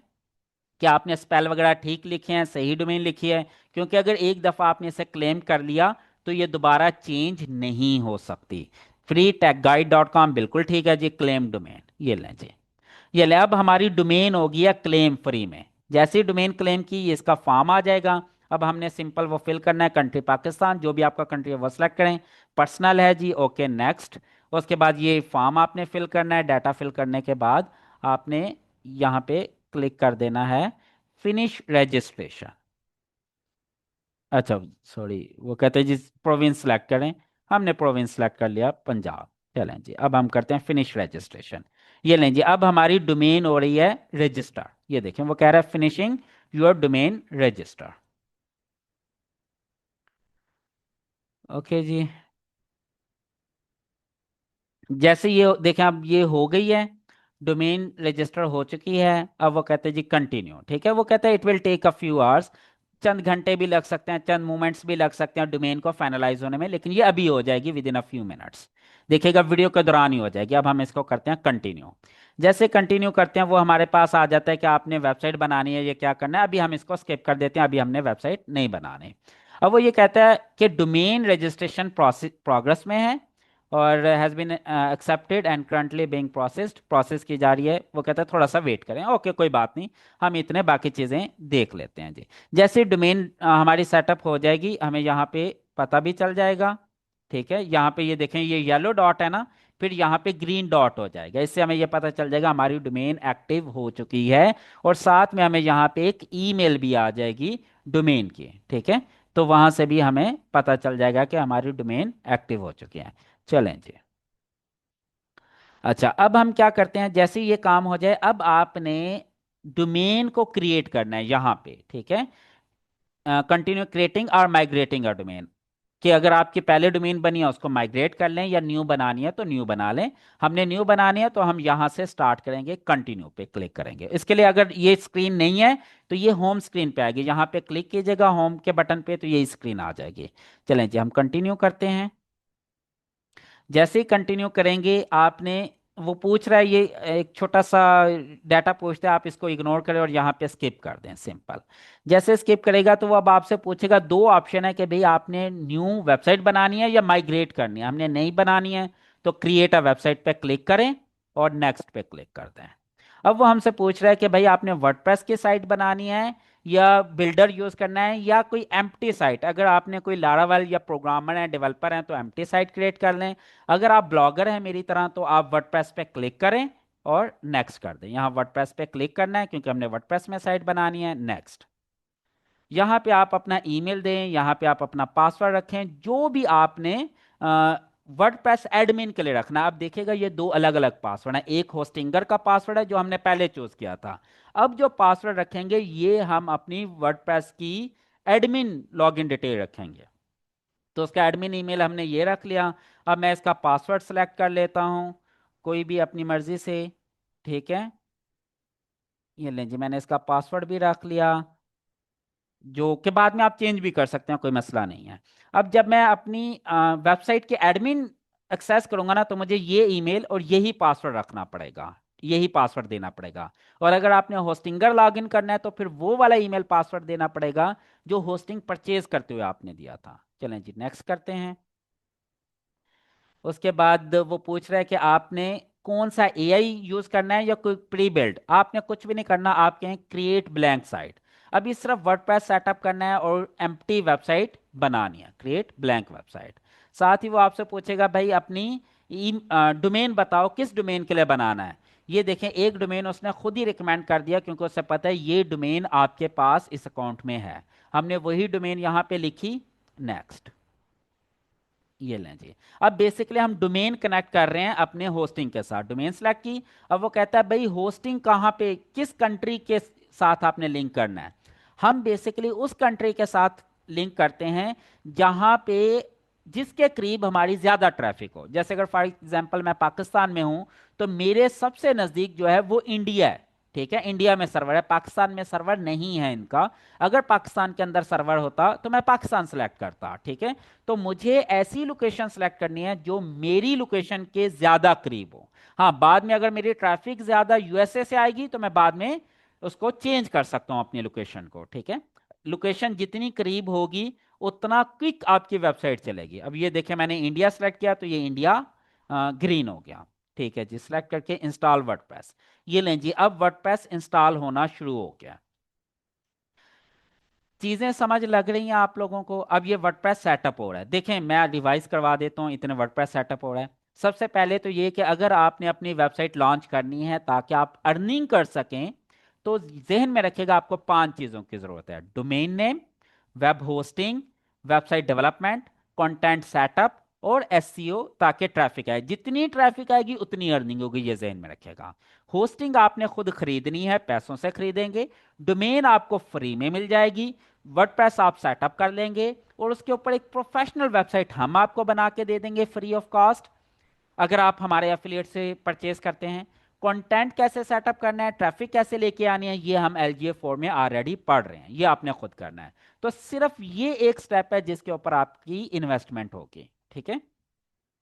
कि आपने स्पेल वगैरह ठीक लिखे हैं, सही डोमेन लिखी है, क्योंकि अगर एक दफ़ा आपने इसे क्लेम कर लिया तो ये दोबारा चेंज नहीं हो सकती। freetechguide.com बिल्कुल ठीक है जी, क्लेम डोमेन, ये लें जी। ये ले, अब हमारी डोमेन होगी है क्लेम फ्री में। जैसे ही डोमेन क्लेम की, ये इसका फॉर्म आ जाएगा। अब हमने सिंपल वो फिल करना है, कंट्री पाकिस्तान, जो भी आपका कंट्री है वो सिलेक्ट करें। पर्सनल है जी, ओके नेक्स्ट। उसके बाद ये फॉर्म आपने फिल करना है। डाटा फिल करने के बाद आपने यहाँ पे क्लिक कर देना है फिनिश रजिस्ट्रेशन। अच्छा, सॉरी, वो कहते हैं जी प्रोविंस सेलेक्ट करें। हमने प्रोविंस सेलेक्ट कर लिया पंजाब। चलें जी, अब हम करते हैं फिनिश रजिस्ट्रेशन। ये लें जी, अब हमारी डोमेन हो रही है रजिस्टर। ये देखें, वो कह रहा है finishing your domain register. Okay जी, जैसे ये देखें, अब ये हो गई है, डोमेन रजिस्टर हो चुकी है। अब वो कहते हैं जी कंटिन्यू। ठीक है, वो कहता है it will take a few hours, चंद घंटे भी लग सकते हैं, चंद मोमेंट्स भी लग सकते हैं डोमेन को फाइनलाइज होने में, लेकिन ये अभी हो जाएगी with in a few minutes. देखिएगा वीडियो के दौरान ही हो जाएगी। अब हम इसको करते हैं कंटिन्यू। जैसे कंटिन्यू करते हैं, वो हमारे पास आ जाता है कि आपने वेबसाइट बनानी है, ये क्या करना है। अभी हम इसको स्किप कर देते हैं, अभी हमने वेबसाइट नहीं बनानी। अब वो ये कहता है कि डोमेन रजिस्ट्रेशन प्रोसेस प्रोग्रेस में है और has been accepted and currently being processed, process की जा रही है। वो कहता है थोड़ा सा वेट करें। ओके, कोई बात नहीं, हम इतने बाकी चीज़ें देख लेते हैं जी। जैसे डोमेन हमारी सेटअप हो जाएगी, हमें यहाँ पे पता भी चल जाएगा। ठीक है, यहाँ पे ये देखें, ये येलो डॉट है ना, फिर यहाँ पे ग्रीन डॉट हो जाएगा। इससे हमें ये पता चल जाएगा हमारी डोमेन एक्टिव हो चुकी है। और साथ में हमें यहाँ पे एक ईमेल भी आ जाएगी डोमेन की। ठीक है, तो वहां से भी हमें पता चल जाएगा कि हमारी डोमेन एक्टिव हो चुकी है। चलें जी। अच्छा, अब हम क्या करते हैं, जैसे ही ये काम हो जाए, अब आपने डोमेन को क्रिएट करना है यहाँ पे। ठीक है, कंटिन्यू क्रिएटिंग और माइग्रेटिंग अ डोमेन, कि अगर आपकी पहले डोमेन बनी है उसको माइग्रेट कर लें, या न्यू बनानी है तो न्यू बना लें। हमने न्यू बनानी है तो हम यहाँ से स्टार्ट करेंगे, कंटिन्यू पे क्लिक करेंगे। इसके लिए अगर ये स्क्रीन नहीं है तो ये होम स्क्रीन पे आएगी, यहाँ पे क्लिक कीजिएगा होम के बटन पे, तो ये स्क्रीन आ जाएगी। चलें जी, हम कंटिन्यू करते हैं। जैसे ही कंटिन्यू करेंगे, आपने, वो पूछ रहा है, ये एक छोटा सा डाटा पूछता है, आप इसको इग्नोर करें और यहाँ पे स्किप कर दें, सिंपल। जैसे स्किप करेगा तो वो अब आपसे पूछेगा, दो ऑप्शन है कि भाई आपने न्यू वेबसाइट बनानी है या माइग्रेट करनी है। हमने नई बनानी है तो क्रिएट अ वेबसाइट पे क्लिक करें और नेक्स्ट पे क्लिक कर दें। अब वो हमसे पूछ रहा है कि भाई आपने वर्डप्रेस की साइट बनानी है या बिल्डर यूज करना है या कोई एम्प्टी साइट। अगर आपने कोई लारावेल या प्रोग्रामर हैं, डेवलपर हैं, तो एम्प्टी साइट क्रिएट कर लें। अगर आप ब्लॉगर हैं मेरी तरह तो आप वर्डप्रेस पे क्लिक करें और नेक्स्ट कर दें। यहाँ वर्डप्रेस पे क्लिक करना है क्योंकि हमने वर्डप्रेस में साइट बनानी है। नेक्स्ट। यहाँ पे आप अपना ईमेल दें, यहाँ पे आप अपना पासवर्ड रखें, जो भी आपने वर्डप्रेस एडमिन के लिए रखना है। अब देखिएगा ये दो अलग अलग पासवर्ड है, एक होस्टिंगर का पासवर्ड है जो हमने पहले चूज किया था। अब जो पासवर्ड रखेंगे ये हम अपनी वर्डप्रेस की एडमिन लॉगिन डिटेल रखेंगे। तो उसका एडमिन ईमेल हमने ये रख लिया। अब मैं इसका पासवर्ड सेलेक्ट कर लेता हूँ, कोई भी अपनी मर्जी से। ठीक है, ये लें जी, मैंने इसका पासवर्ड भी रख लिया, जो कि बाद में आप चेंज भी कर सकते हैं, कोई मसला नहीं है। अब जब मैं अपनी वेबसाइट के एडमिन एक्सेस करूंगा ना, तो मुझे ये ईमेल और यही पासवर्ड रखना पड़ेगा, यही पासवर्ड देना पड़ेगा। और अगर आपने होस्टिंगर लॉगिन करना है तो फिर वो वाला ईमेल पासवर्ड देना पड़ेगा जो होस्टिंग परचेज करते हुए आपने दिया था। चलें जी, नेक्स्ट करते हैं। उसके बाद वो पूछ रहा है कि आपने कौन सा एआई यूज करना है या कोई प्री बिल्ड। आपने कुछ भी नहीं करना, आप कहें क्रिएट ब्लैंक साइट। अभी सिर्फ वर्डप्रेस सेटअप करना है और एम्प्टी वेबसाइट बनानी है, क्रिएट ब्लैंक वेबसाइट। साथ ही वो आपसे पूछेगा भाई अपनी डोमेन बताओ, किस डोमेन के लिए बनाना है। ये देखें, एक डोमेन उसने खुद ही रिकमेंड कर दिया क्योंकि उससे पता है ये डोमेन आपके पास इस अकाउंट में है। हमने वही डोमेन यहाँ पे लिखी। नेक्स्ट। ये लें जी, अब बेसिकली हम डोमेन कनेक्ट कर रहे हैं अपने होस्टिंग के साथ। डोमेन सेलेक्ट की। अब वो कहता है भाई होस्टिंग कहाँ पे, किस कंट्री के साथ आपने लिंक करना है। हम बेसिकली उस कंट्री के साथ लिंक करते हैं जहाँ पे, जिसके करीब हमारी ज़्यादा ट्रैफिक हो। जैसे अगर फॉर एग्जांपल मैं पाकिस्तान में हूँ तो मेरे सबसे नज़दीक जो है वो इंडिया है। ठीक है, इंडिया में सर्वर है, पाकिस्तान में सर्वर नहीं है इनका। अगर पाकिस्तान के अंदर सर्वर होता तो मैं पाकिस्तान सेलेक्ट करता, ठीक है। तो मुझे ऐसी लोकेशन सेलेक्ट करनी है जो मेरी लोकेशन के ज्यादा करीब हो। हाँ, बाद में अगर मेरी ट्रैफिक ज्यादा यूएसए से आएगी तो मैं बाद में उसको चेंज कर सकता हूँ अपनी लोकेशन को, ठीक है। लोकेशन जितनी करीब होगी उतना क्विक आपकी वेबसाइट चलेगी। अब ये देखें, मैंने इंडिया सेलेक्ट किया तो ये इंडिया ग्रीन हो गया, ठीक है जी। सिलेक्ट करके इंस्टॉल वर्डप्रेस, ये लें जी, अब वर्डप्रेस इंस्टॉल होना शुरू हो गया। चीजें समझ लग रही हैं आप लोगों को? अब ये वर्डप्रेस सेटअप हो रहा है, देखें मैं रिवाइज करवा देता हूँ, इतने वर्डप्रेस सेटअप हो रहा है। सबसे पहले तो ये कि अगर आपने अपनी वेबसाइट लॉन्च करनी है ताकि आप अर्निंग कर सकें, तो जहन में रखिएगा आपको 5 चीजों की जरूरत है: domain name, web hosting, website development, content setup और एसईओ, ताकि ट्रैफिक आए। जितनी ट्रैफिक आएगी उतनी अर्निंग होगी, ये जहन में रखिएगा। होस्टिंग आपने खुद खरीदनी है, पैसों से खरीदेंगे। डोमेन आपको फ्री में मिल जाएगी। वर्डप्रेस आप सेटअप कर लेंगे और उसके ऊपर एक प्रोफेशनल वेबसाइट हम आपको बना के दे देंगे फ्री ऑफ कॉस्ट, अगर आप हमारे एफिलिएट से परचेज करते हैं। कंटेंट कैसे सेटअप करना है, ट्रैफिक कैसे लेके आनी है, ये हम LGA4 में ऑलरेडी पढ़ रहे हैं, ये आपने खुद करना है। तो सिर्फ ये एक स्टेप है जिसके ऊपर आपकी इन्वेस्टमेंट होगी, ठीक है।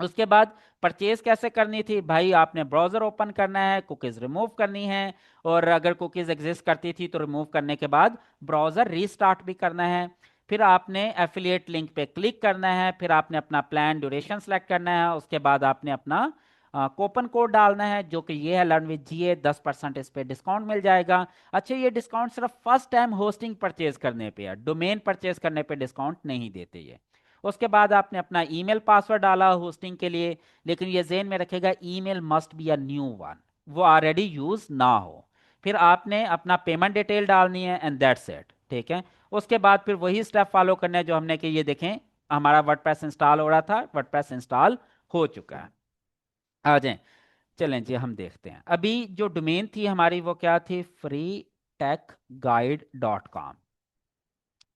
उसके बाद परचेज कैसे करनी थी भाई, आपने ब्राउजर ओपन करना है, कुकीज रिमूव करनी है, और अगर कुकीज एग्जिस्ट करती थी तो रिमूव करने के बाद ब्राउजर रीस्टार्ट भी करना है। फिर आपने एफिलिएट लिंक पे क्लिक करना है, फिर आपने अपना प्लान ड्यूरेशन सेलेक्ट करना है, उसके बाद आपने अपना कूपन कोड डालना है जो कि ये है लर्न विद GA, 10% इस पे डिस्काउंट मिल जाएगा। अच्छा, ये डिस्काउंट सिर्फ फर्स्ट टाइम होस्टिंग परचेज करने पे है, डोमेन परचेज करने पे डिस्काउंट नहीं देते ये। उसके बाद आपने अपना ईमेल पासवर्ड डाला होस्टिंग के लिए, लेकिन ये ज़हन में रखेगा email must be a new one, वो ऑलरेडी यूज ना हो। फिर आपने अपना पेमेंट डिटेल डालनी है एंड दैट्स इट, ठीक है। उसके बाद फिर वही स्टेप फॉलो करना है जो हमने कि ये देखें, हमारा वर्डप्रेस इंस्टॉल हो रहा था, वर्डप्रेस इंस्टॉल हो चुका है। आ जाएं, चलें जी, हम देखते हैं। अभी जो डोमेन थी हमारी वो क्या थी, freetechguide.com।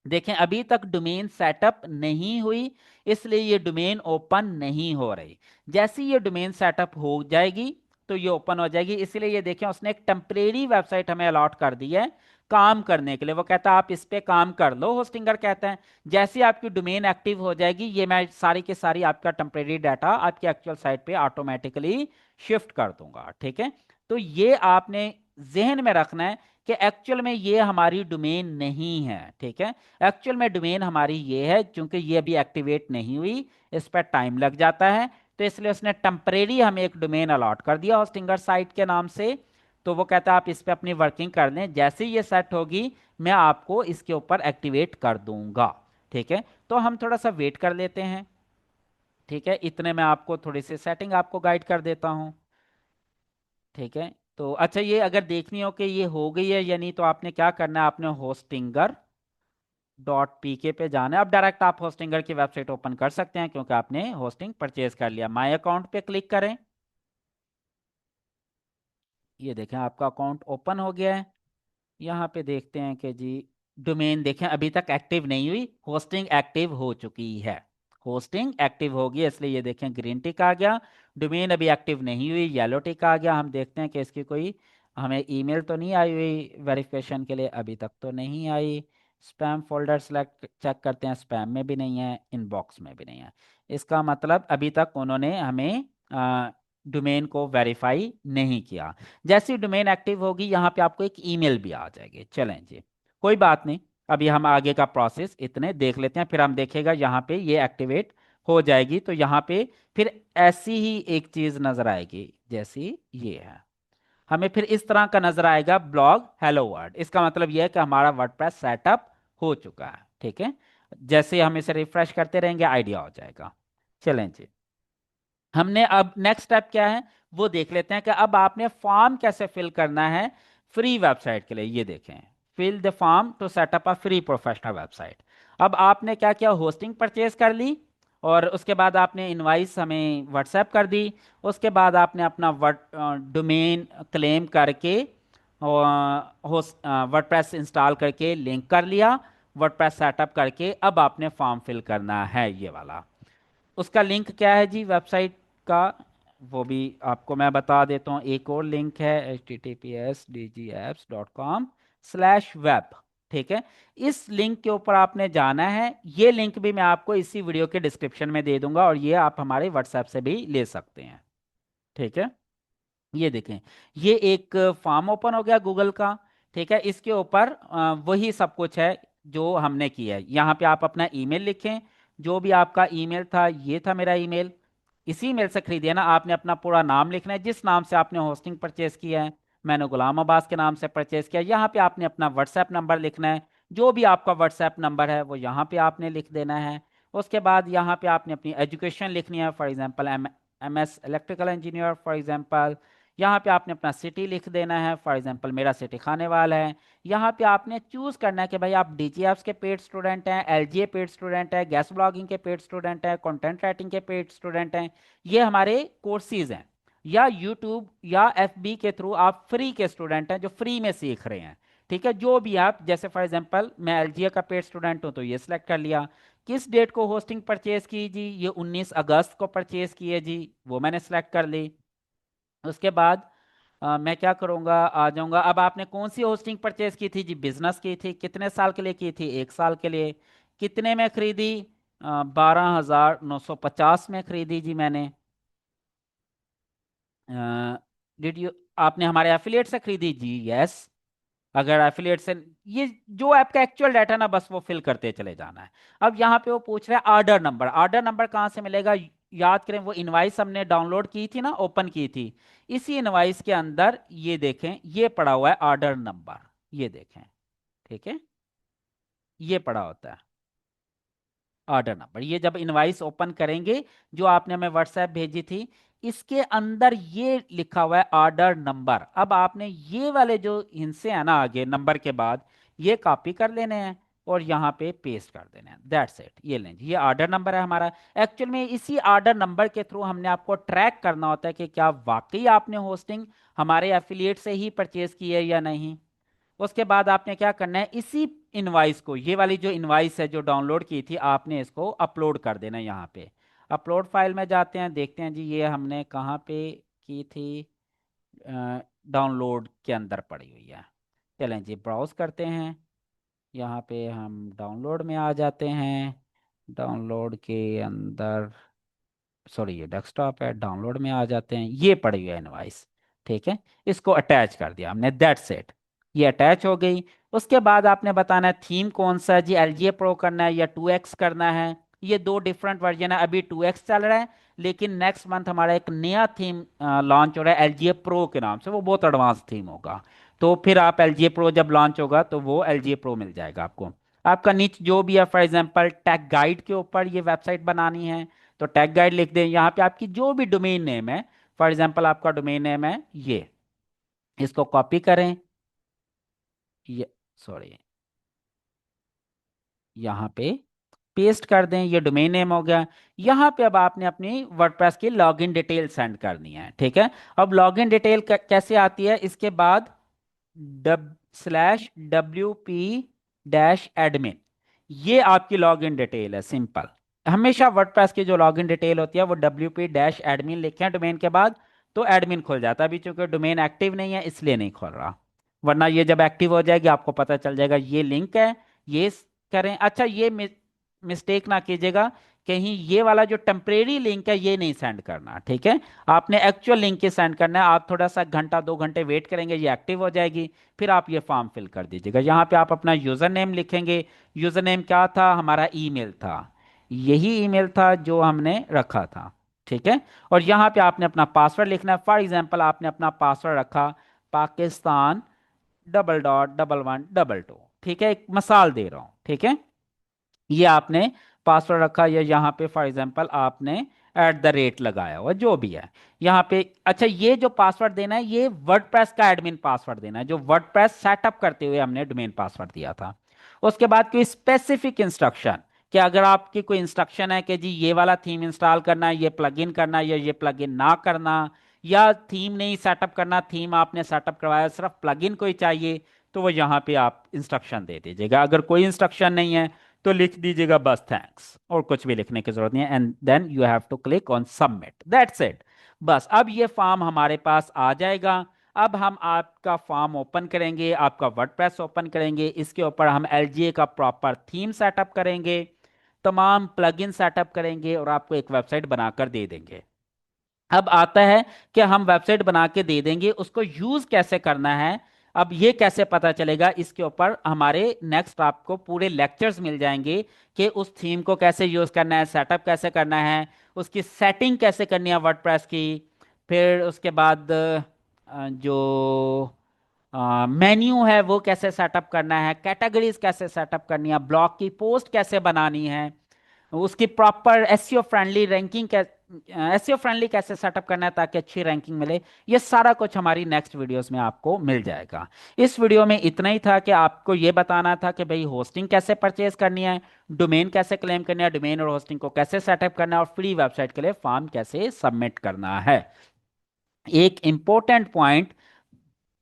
देखें अभी तक डोमेन सेटअप नहीं हुई, इसलिए ये डोमेन ओपन नहीं हो रही। जैसे ये डोमेन सेटअप हो जाएगी तो ये ओपन हो जाएगी। इसलिए ये देखें, उसने एक टेम्परेरी वेबसाइट हमें अलॉट कर दी है काम करने के लिए। वो कहता है आप इस पे काम कर लो, होस्टिंगर कहता है। जैसे ही आपकी डोमेन एक्टिव हो जाएगी, ये मैं सारी की सारी आपका टेम्परेरी डाटा आपकी एक्चुअल साइट पे ऑटोमेटिकली शिफ्ट कर दूंगा, ठीक है। तो ये आपने जहन में रखना है कि एक्चुअल में ये हमारी डोमेन नहीं है, ठीक है। एक्चुअल में डोमेन हमारी ये है, क्योंकि ये अभी एक्टिवेट नहीं हुई, इस पर टाइम लग जाता है, तो इसलिए उसने टेम्परेरी हमें एक डोमेन अलॉट कर दिया होस्टिंगर साइट के नाम से। तो वो कहता है आप इस पे अपनी वर्किंग कर लें, जैसे ही ये सेट होगी मैं आपको इसके ऊपर एक्टिवेट कर दूंगा, ठीक है। तो हम थोड़ा सा वेट कर लेते हैं, ठीक है। इतने में आपको थोड़ी सी सेटिंग आपको गाइड कर देता हूँ, ठीक है। तो अच्छा, ये अगर देखनी हो कि ये हो गई है या नहीं, तो आपने क्या करना है, आपने होस्टिंगर .pk पे जाना है। अब डायरेक्ट आप होस्टिंगर की वेबसाइट ओपन कर सकते हैं क्योंकि आपने होस्टिंग परचेज कर लिया। माय अकाउंट पे क्लिक करें, ये देखें आपका अकाउंट ओपन हो गया है। यहाँ पे देखते हैं कि जी डोमेन देखें अभी तक एक्टिव नहीं हुई, होस्टिंग एक्टिव हो चुकी है। होस्टिंग एक्टिव हो गई, इसलिए ये देखें ग्रीन टिक आ गया। डोमेन अभी एक्टिव नहीं हुई, येलो टिक आ गया। हम देखते हैं कि इसकी कोई हमें ईमेल तो नहीं आई हुई वेरिफिकेशन के लिए, अभी तक तो नहीं आई। स्पैम फोल्डर सेलेक्ट चेक करते हैं, स्पैम में भी नहीं है, इनबॉक्स में भी नहीं है। इसका मतलब अभी तक उन्होंने हमें डोमेन को वेरीफाई नहीं किया। जैसी डोमेन एक्टिव होगी यहाँ पे आपको एक ईमेल भी आ जाएगी। चलें जी, कोई बात नहीं, अभी हम आगे का प्रोसेस इतने देख लेते हैं, फिर हम देखेगा यहाँ पे ये एक्टिवेट हो जाएगी तो यहाँ पे फिर ऐसी ही एक चीज नजर आएगी जैसी ये है। हमें फिर इस तरह का नजर आएगा ब्लॉग हेलो वर्ल्ड। इसका मतलब यह है कि हमारा वर्डप्रेस सेटअप हो चुका है, ठीक है। जैसे हम इसे रिफ्रेश करते रहेंगे आइडिया हो जाएगा। चलें जी, हमने अब नेक्स्ट स्टेप क्या है वो देख लेते हैं कि अब आपने फॉर्म कैसे फिल करना है फ्री वेबसाइट के लिए। ये देखें, fill the form to setup a free professional website. अब आपने क्या किया, होस्टिंग परचेज कर ली, और उसके बाद आपने इनवाइस हमें व्हाट्सएप कर दी। उसके बाद आपने अपना डोमेन क्लेम करके वर्डप्रेस इंस्टॉल करके लिंक कर लिया, वर्डप्रेस सेटअप करके अब आपने फॉर्म फिल करना है ये वाला। उसका लिंक क्या है जी वेबसाइट का, वो भी आपको मैं बता देता हूँ। एक और लिंक है https://dgapps.com/web। ठीक है, इस लिंक के ऊपर आपने जाना है। ये लिंक भी मैं आपको इसी वीडियो के डिस्क्रिप्शन में दे दूंगा, और ये आप हमारे व्हाट्सएप से भी ले सकते हैं। ठीक है, ये देखें, ये एक फॉर्म ओपन हो गया गूगल का। ठीक है, इसके ऊपर वही सब कुछ है जो हमने किया है। यहाँ पे आप अपना ईमेल लिखें, जो भी आपका ईमेल था, ये था मेरा ईमेल। इसी ईमेल से खरीदिए ना, आपने अपना पूरा नाम लिखना है, जिस नाम से आपने होस्टिंग परचेज किया है। मैंने गुलाम अब्बास के नाम से परचेज किया। यहाँ पे आपने अपना व्हाट्सएप नंबर लिखना है, जो भी आपका व्हाट्सएप नंबर है वो यहाँ पे आपने लिख देना है। उसके बाद यहाँ पे आपने अपनी एजुकेशन लिखनी है, for example MS electrical engineer for example. यहाँ पे आपने अपना सिटी लिख देना है, फॉर एग्जांपल मेरा सिटी खानेवाल है। यहाँ पे आपने चूज करना है कि भाई आप DGApps के पेड स्टूडेंट हैं, LGA पेड स्टूडेंट है, गेस्ट ब्लॉगिंग के पेड स्टूडेंट हैं, कंटेंट राइटिंग के पेड स्टूडेंट हैं। ये हमारे कोर्सेज हैं, या यूट्यूब या FB के थ्रू आप फ्री के स्टूडेंट हैं जो फ्री में सीख रहे हैं। ठीक है, जो भी आप, जैसे फॉर एग्जांपल मैं LGA का पेड स्टूडेंट हूँ तो ये सिलेक्ट कर लिया। किस डेट को होस्टिंग परचेज की जी, ये 19 अगस्त को परचेज की है जी, वो मैंने सेलेक्ट कर ली। उसके बाद मैं क्या करूंगा, आ जाऊंगा। अब आपने कौन सी होस्टिंग परचेज की थी जी, बिजनेस की थी। कितने साल के लिए की थी, 1 साल के लिए। कितने में खरीदी, 12,950 में खरीदी जी मैंने। डिड यू, आपने हमारे एफिलिएट से खरीदी जी, यस। अगर एफिलिएट से, ये जो आपका एक्चुअल डाटा ना, बस वो फिल करते चले जाना है। अब यहाँ पे वो पूछ रहा है ऑर्डर नंबर। ऑर्डर नंबर कहाँ से मिलेगा, याद करें वो इनवाइस हमने डाउनलोड की थी ना, ओपन की थी। इसी इनवाइस के अंदर ये देखें, ये पड़ा हुआ है ऑर्डर नंबर, ये देखें। ठीक है, ये पड़ा होता है ऑर्डर नंबर। ये जब इनवाइस ओपन करेंगे, जो आपने हमें व्हाट्सएप भेजी थी, इसके अंदर ये लिखा हुआ है ऑर्डर नंबर। अब आपने ये वाले जो हिस्से हैं ना आगे नंबर के बाद, ये कॉपी कर लेने हैं और यहाँ पे पेस्ट कर देने हैं। दैट्स इट, ये लें जी, ये ऑर्डर नंबर है हमारा। एक्चुअल में इसी ऑर्डर नंबर के थ्रू हमने आपको ट्रैक करना होता है कि क्या वाकई आपने होस्टिंग हमारे एफिलिएट से ही परचेज की है या नहीं। उसके बाद आपने क्या करना है, इसी इनवाइस को, ये वाली जो इनवाइस है जो डाउनलोड की थी, आपने इसको अपलोड कर देना है। यहाँ पे अपलोड फाइल में जाते हैं, देखते हैं जी ये हमने कहाँ पे की थी। डाउनलोड के अंदर पड़ी हुई है। चलें जी, ब्राउज करते हैं। यहाँ पे हम डाउनलोड में आ जाते हैं। डाउनलोड के अंदर, सॉरी ये डेस्कटॉप है, डाउनलोड में आ जाते हैं। ये पड़ी हुई है इनवाइस। ठीक है, इसको अटैच कर दिया हमने, दैट्स इट, ये अटैच हो गई। उसके बाद आपने बताना है थीम कौन सा है जी, LGA प्रो करना है या 2X करना है। ये दो डिफरेंट वर्जन है, अभी 2X चल रहा है, लेकिन नेक्स्ट मंथ हमारा एक नया थीम लॉन्च हो रहा है LGA प्रो के नाम से, वो बहुत एडवांस थीम होगा। तो फिर आप LGA प्रो जब लॉन्च होगा तो वो LGA प्रो मिल जाएगा आपको। आपका नीच जो भी है, फॉर एग्जांपल टैग गाइड के ऊपर ये वेबसाइट बनानी है, तो टैग गाइड लिख दें। यहाँ पे आपकी जो भी डोमेन नेम है, फॉर एग्जांपल आपका डोमेन नेम है ये, इसको कॉपी करें। ये, सॉरी, यहाँ पे पेस्ट कर दें, ये डोमेन नेम हो गया। यहाँ पे अब आपने अपनी वर्डप्रेस की लॉगिन डिटेल सेंड करनी है। ठीक है, अब लॉगिन डिटेल कैसे आती है, इसके बाद /WP-admin, ये आपकी लॉगिन डिटेल है, सिंपल। हमेशा वर्डप्रेस की जो लॉगिन डिटेल होती है वो WP-admin लिखें डोमेन के बाद, तो एडमिन खुल जाता है। अभी चूंकि डोमेन एक्टिव नहीं है इसलिए नहीं खोल रहा, वरना ये जब एक्टिव हो जाएगी आपको पता चल जाएगा। ये लिंक है, ये करें। अच्छा, ये मिस्टेक ना कीजिएगा, कहीं ये वाला जो टेम्परेरी लिंक है ये नहीं सेंड करना। ठीक है, आपने एक्चुअल लिंक ही सेंड करना है। आप थोड़ा सा घंटा 2 घंटे वेट करेंगे, ये एक्टिव हो जाएगी, फिर आप ये फॉर्म फिल कर दीजिएगा। यहाँ पे आप अपना यूज़र नेम लिखेंगे। यूज़र नेम क्या था, हमारा ईमेल था, यही ईमेल था जो हमने रखा था। ठीक है, और यहाँ पे आपने अपना पासवर्ड लिखना है। फॉर एग्जांपल आपने अपना पासवर्ड रखा पाकिस्तान $1122। ठीक है, एक मिसाल दे रहा हूँ। ठीक है, ये आपने पासवर्ड रखा, या यहाँ पे फॉर एग्जांपल आपने @ लगाया हुआ, जो भी है यहाँ पे। अच्छा, ये जो पासवर्ड देना है ये वर्डप्रेस का एडमिन पासवर्ड देना है, जो वर्डप्रेस सेटअप करते हुए हमने डोमेन पासवर्ड दिया था। उसके बाद कोई स्पेसिफिक इंस्ट्रक्शन, कि अगर आपकी कोई इंस्ट्रक्शन है कि जी ये वाला थीम इंस्टॉल करना है, ये प्लगइन करना है, या ये प्लगइन ना करना, या थीम नहीं सेटअप करना, थीम आपने सेटअप करवाया, सिर्फ प्लगइन कोई चाहिए, तो वो यहाँ पे आप इंस्ट्रक्शन दे दीजिएगा। अगर कोई इंस्ट्रक्शन नहीं है तो लिख दीजिएगा बस थैंक्स, और कुछ भी लिखने की जरूरत नहीं है, and then you have to click on submit, that's it. बस अब ये फॉर्म हमारे पास आ जाएगा। अब हम आपका फॉर्म ओपन करेंगे, आपका वर्डप्रेस ओपन करेंगे, इसके ऊपर हम एलजीए का प्रॉपर थीम सेटअप करेंगे, तमाम प्लगइन सेटअप करेंगे और आपको एक वेबसाइट बनाकर दे देंगे। अब आता है कि हम वेबसाइट बना के दे देंगे, उसको यूज कैसे करना है, अब ये कैसे पता चलेगा, इसके ऊपर हमारे नेक्स्ट आपको पूरे लेक्चर्स मिल जाएंगे कि उस थीम को कैसे यूज करना है, सेटअप कैसे करना है, उसकी सेटिंग कैसे करनी है वर्डप्रेस की, फिर उसके बाद जो मेन्यू है वो कैसे सेटअप करना है, कैटेगरीज कैसे सेटअप करनी है, ब्लॉग की पोस्ट कैसे बनानी है, उसकी proper SEO friendly ranking, SEO friendly कैसे सेटअप करना है ताकि अच्छी रैंकिंग मिले, ये सारा कुछ हमारी नेक्स्ट वीडियोस में आपको मिल जाएगा। इस वीडियो में इतना ही था कि आपको ये बताना था कि भाई होस्टिंग कैसे परचेज करनी है, डोमेन कैसे क्लेम करनी है, डोमेन और होस्टिंग को कैसे सेटअप करना है, और फ्री वेबसाइट के लिए फॉर्म कैसे सबमिट करना है। एक इम्पोर्टेंट पॉइंट,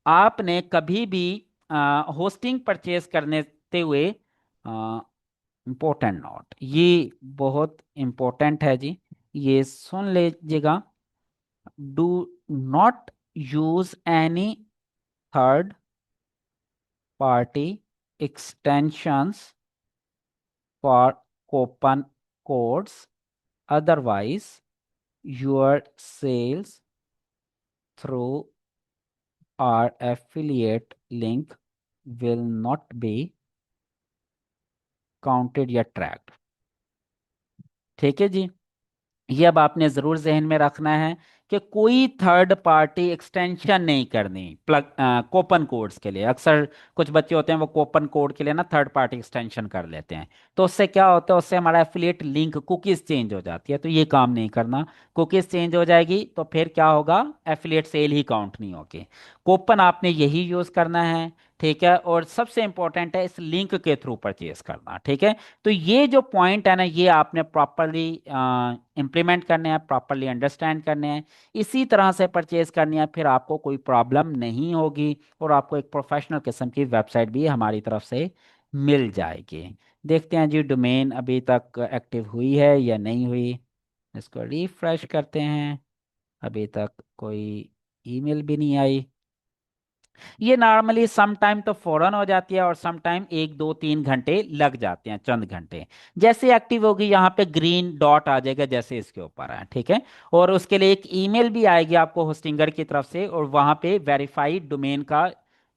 आपने कभी भी होस्टिंग परचेज करते हुए, इम्पोर्टेंट नोट, ये बहुत इम्पोर्टेंट है जी, ये सुन लीजिएगा, do not use any third party extensions for coupon codes, otherwise your sales through our affiliate link will not be counted या tracked। ठीक है जी, ये अब आपने जरूर जहन में रखना है कि कोई थर्ड पार्टी एक्सटेंशन नहीं करनी प्लग कोपन कोड्स के लिए। अक्सर कुछ बच्चे होते हैं वो कोपन कोड के लिए ना थर्ड पार्टी एक्सटेंशन कर लेते हैं, तो उससे क्या होता है, उससे हमारा एफिलिएट लिंक कुकीज चेंज हो जाती है, तो ये काम नहीं करना। कुकीज चेंज हो जाएगी तो फिर क्या होगा, एफिलिएट सेल ही काउंट नहीं होगी। कोपन आपने यही यूज करना है, ठीक है, और सबसे इंपॉर्टेंट है इस लिंक के थ्रू परचेज करना, ठीक है। तो ये जो पॉइंट है ना, ये आपने प्रॉपरली इम्प्लीमेंट करने हैं, प्रॉपरली अंडरस्टैंड करने हैं, इसी तरह से परचेज करनी है, फिर आपको कोई प्रॉब्लम नहीं होगी और आपको एक प्रोफेशनल किस्म की वेबसाइट भी हमारी तरफ से मिल जाएगी। देखते हैं जी डोमेन अभी तक एक्टिव हुई है या नहीं हुई, इसको रिफ्रेश करते हैं। अभी तक कोई ईमेल भी नहीं आई। ये नॉर्मली सम टाइम तो फौरन हो जाती है और सम टाइम 1 2 3 घंटे लग जाते हैं, चंद घंटे। जैसे एक्टिव होगी यहाँ पे ग्रीन डॉट आ जाएगा जैसे इसके ऊपर है, ठीक है। और उसके लिए एक ईमेल भी आएगी आपको होस्टिंगर की तरफ से, और वहाँ पे वेरीफाइड डोमेन का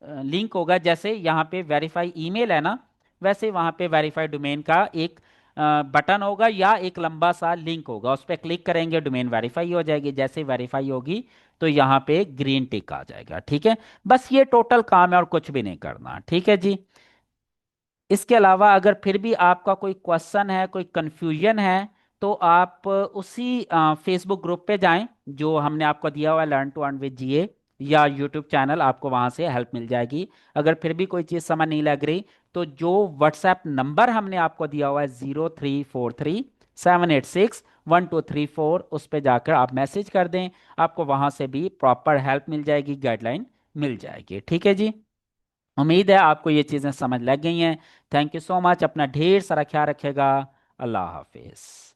लिंक होगा, जैसे यहाँ पे वेरीफाई ईमेल है ना, वैसे वहाँ पे वेरीफाइड डोमेन का एक बटन होगा या एक लंबा सा लिंक होगा, उस पर क्लिक करेंगे डोमेन वेरीफाई हो जाएगी, जैसे वेरीफाई होगी तो यहाँ पे ग्रीन टिक आ जाएगा, ठीक है। बस ये टोटल काम है और कुछ भी नहीं करना, ठीक है जी। इसके अलावा अगर फिर भी आपका कोई क्वेश्चन है, कोई कंफ्यूजन है, तो आप उसी फेसबुक ग्रुप पे जाएं जो हमने आपको दिया हुआ है, लर्न टू अर्न विद जीए, या यूट्यूब चैनल, आपको वहां से हेल्प मिल जाएगी। अगर फिर भी कोई चीज़ समझ नहीं लग रही, तो जो व्हाट्सएप नंबर हमने आपको दिया हुआ है 0343 786 1234, उस पर जाकर आप मैसेज कर दें, आपको वहां से भी प्रॉपर हेल्प मिल जाएगी, गाइडलाइन मिल जाएगी, ठीक है जी। उम्मीद है आपको ये चीज़ें समझ लग गई हैं। थैंक यू सो मच, अपना ढेर सारा ख्याल रखेगा। अल्लाह हाफिज़।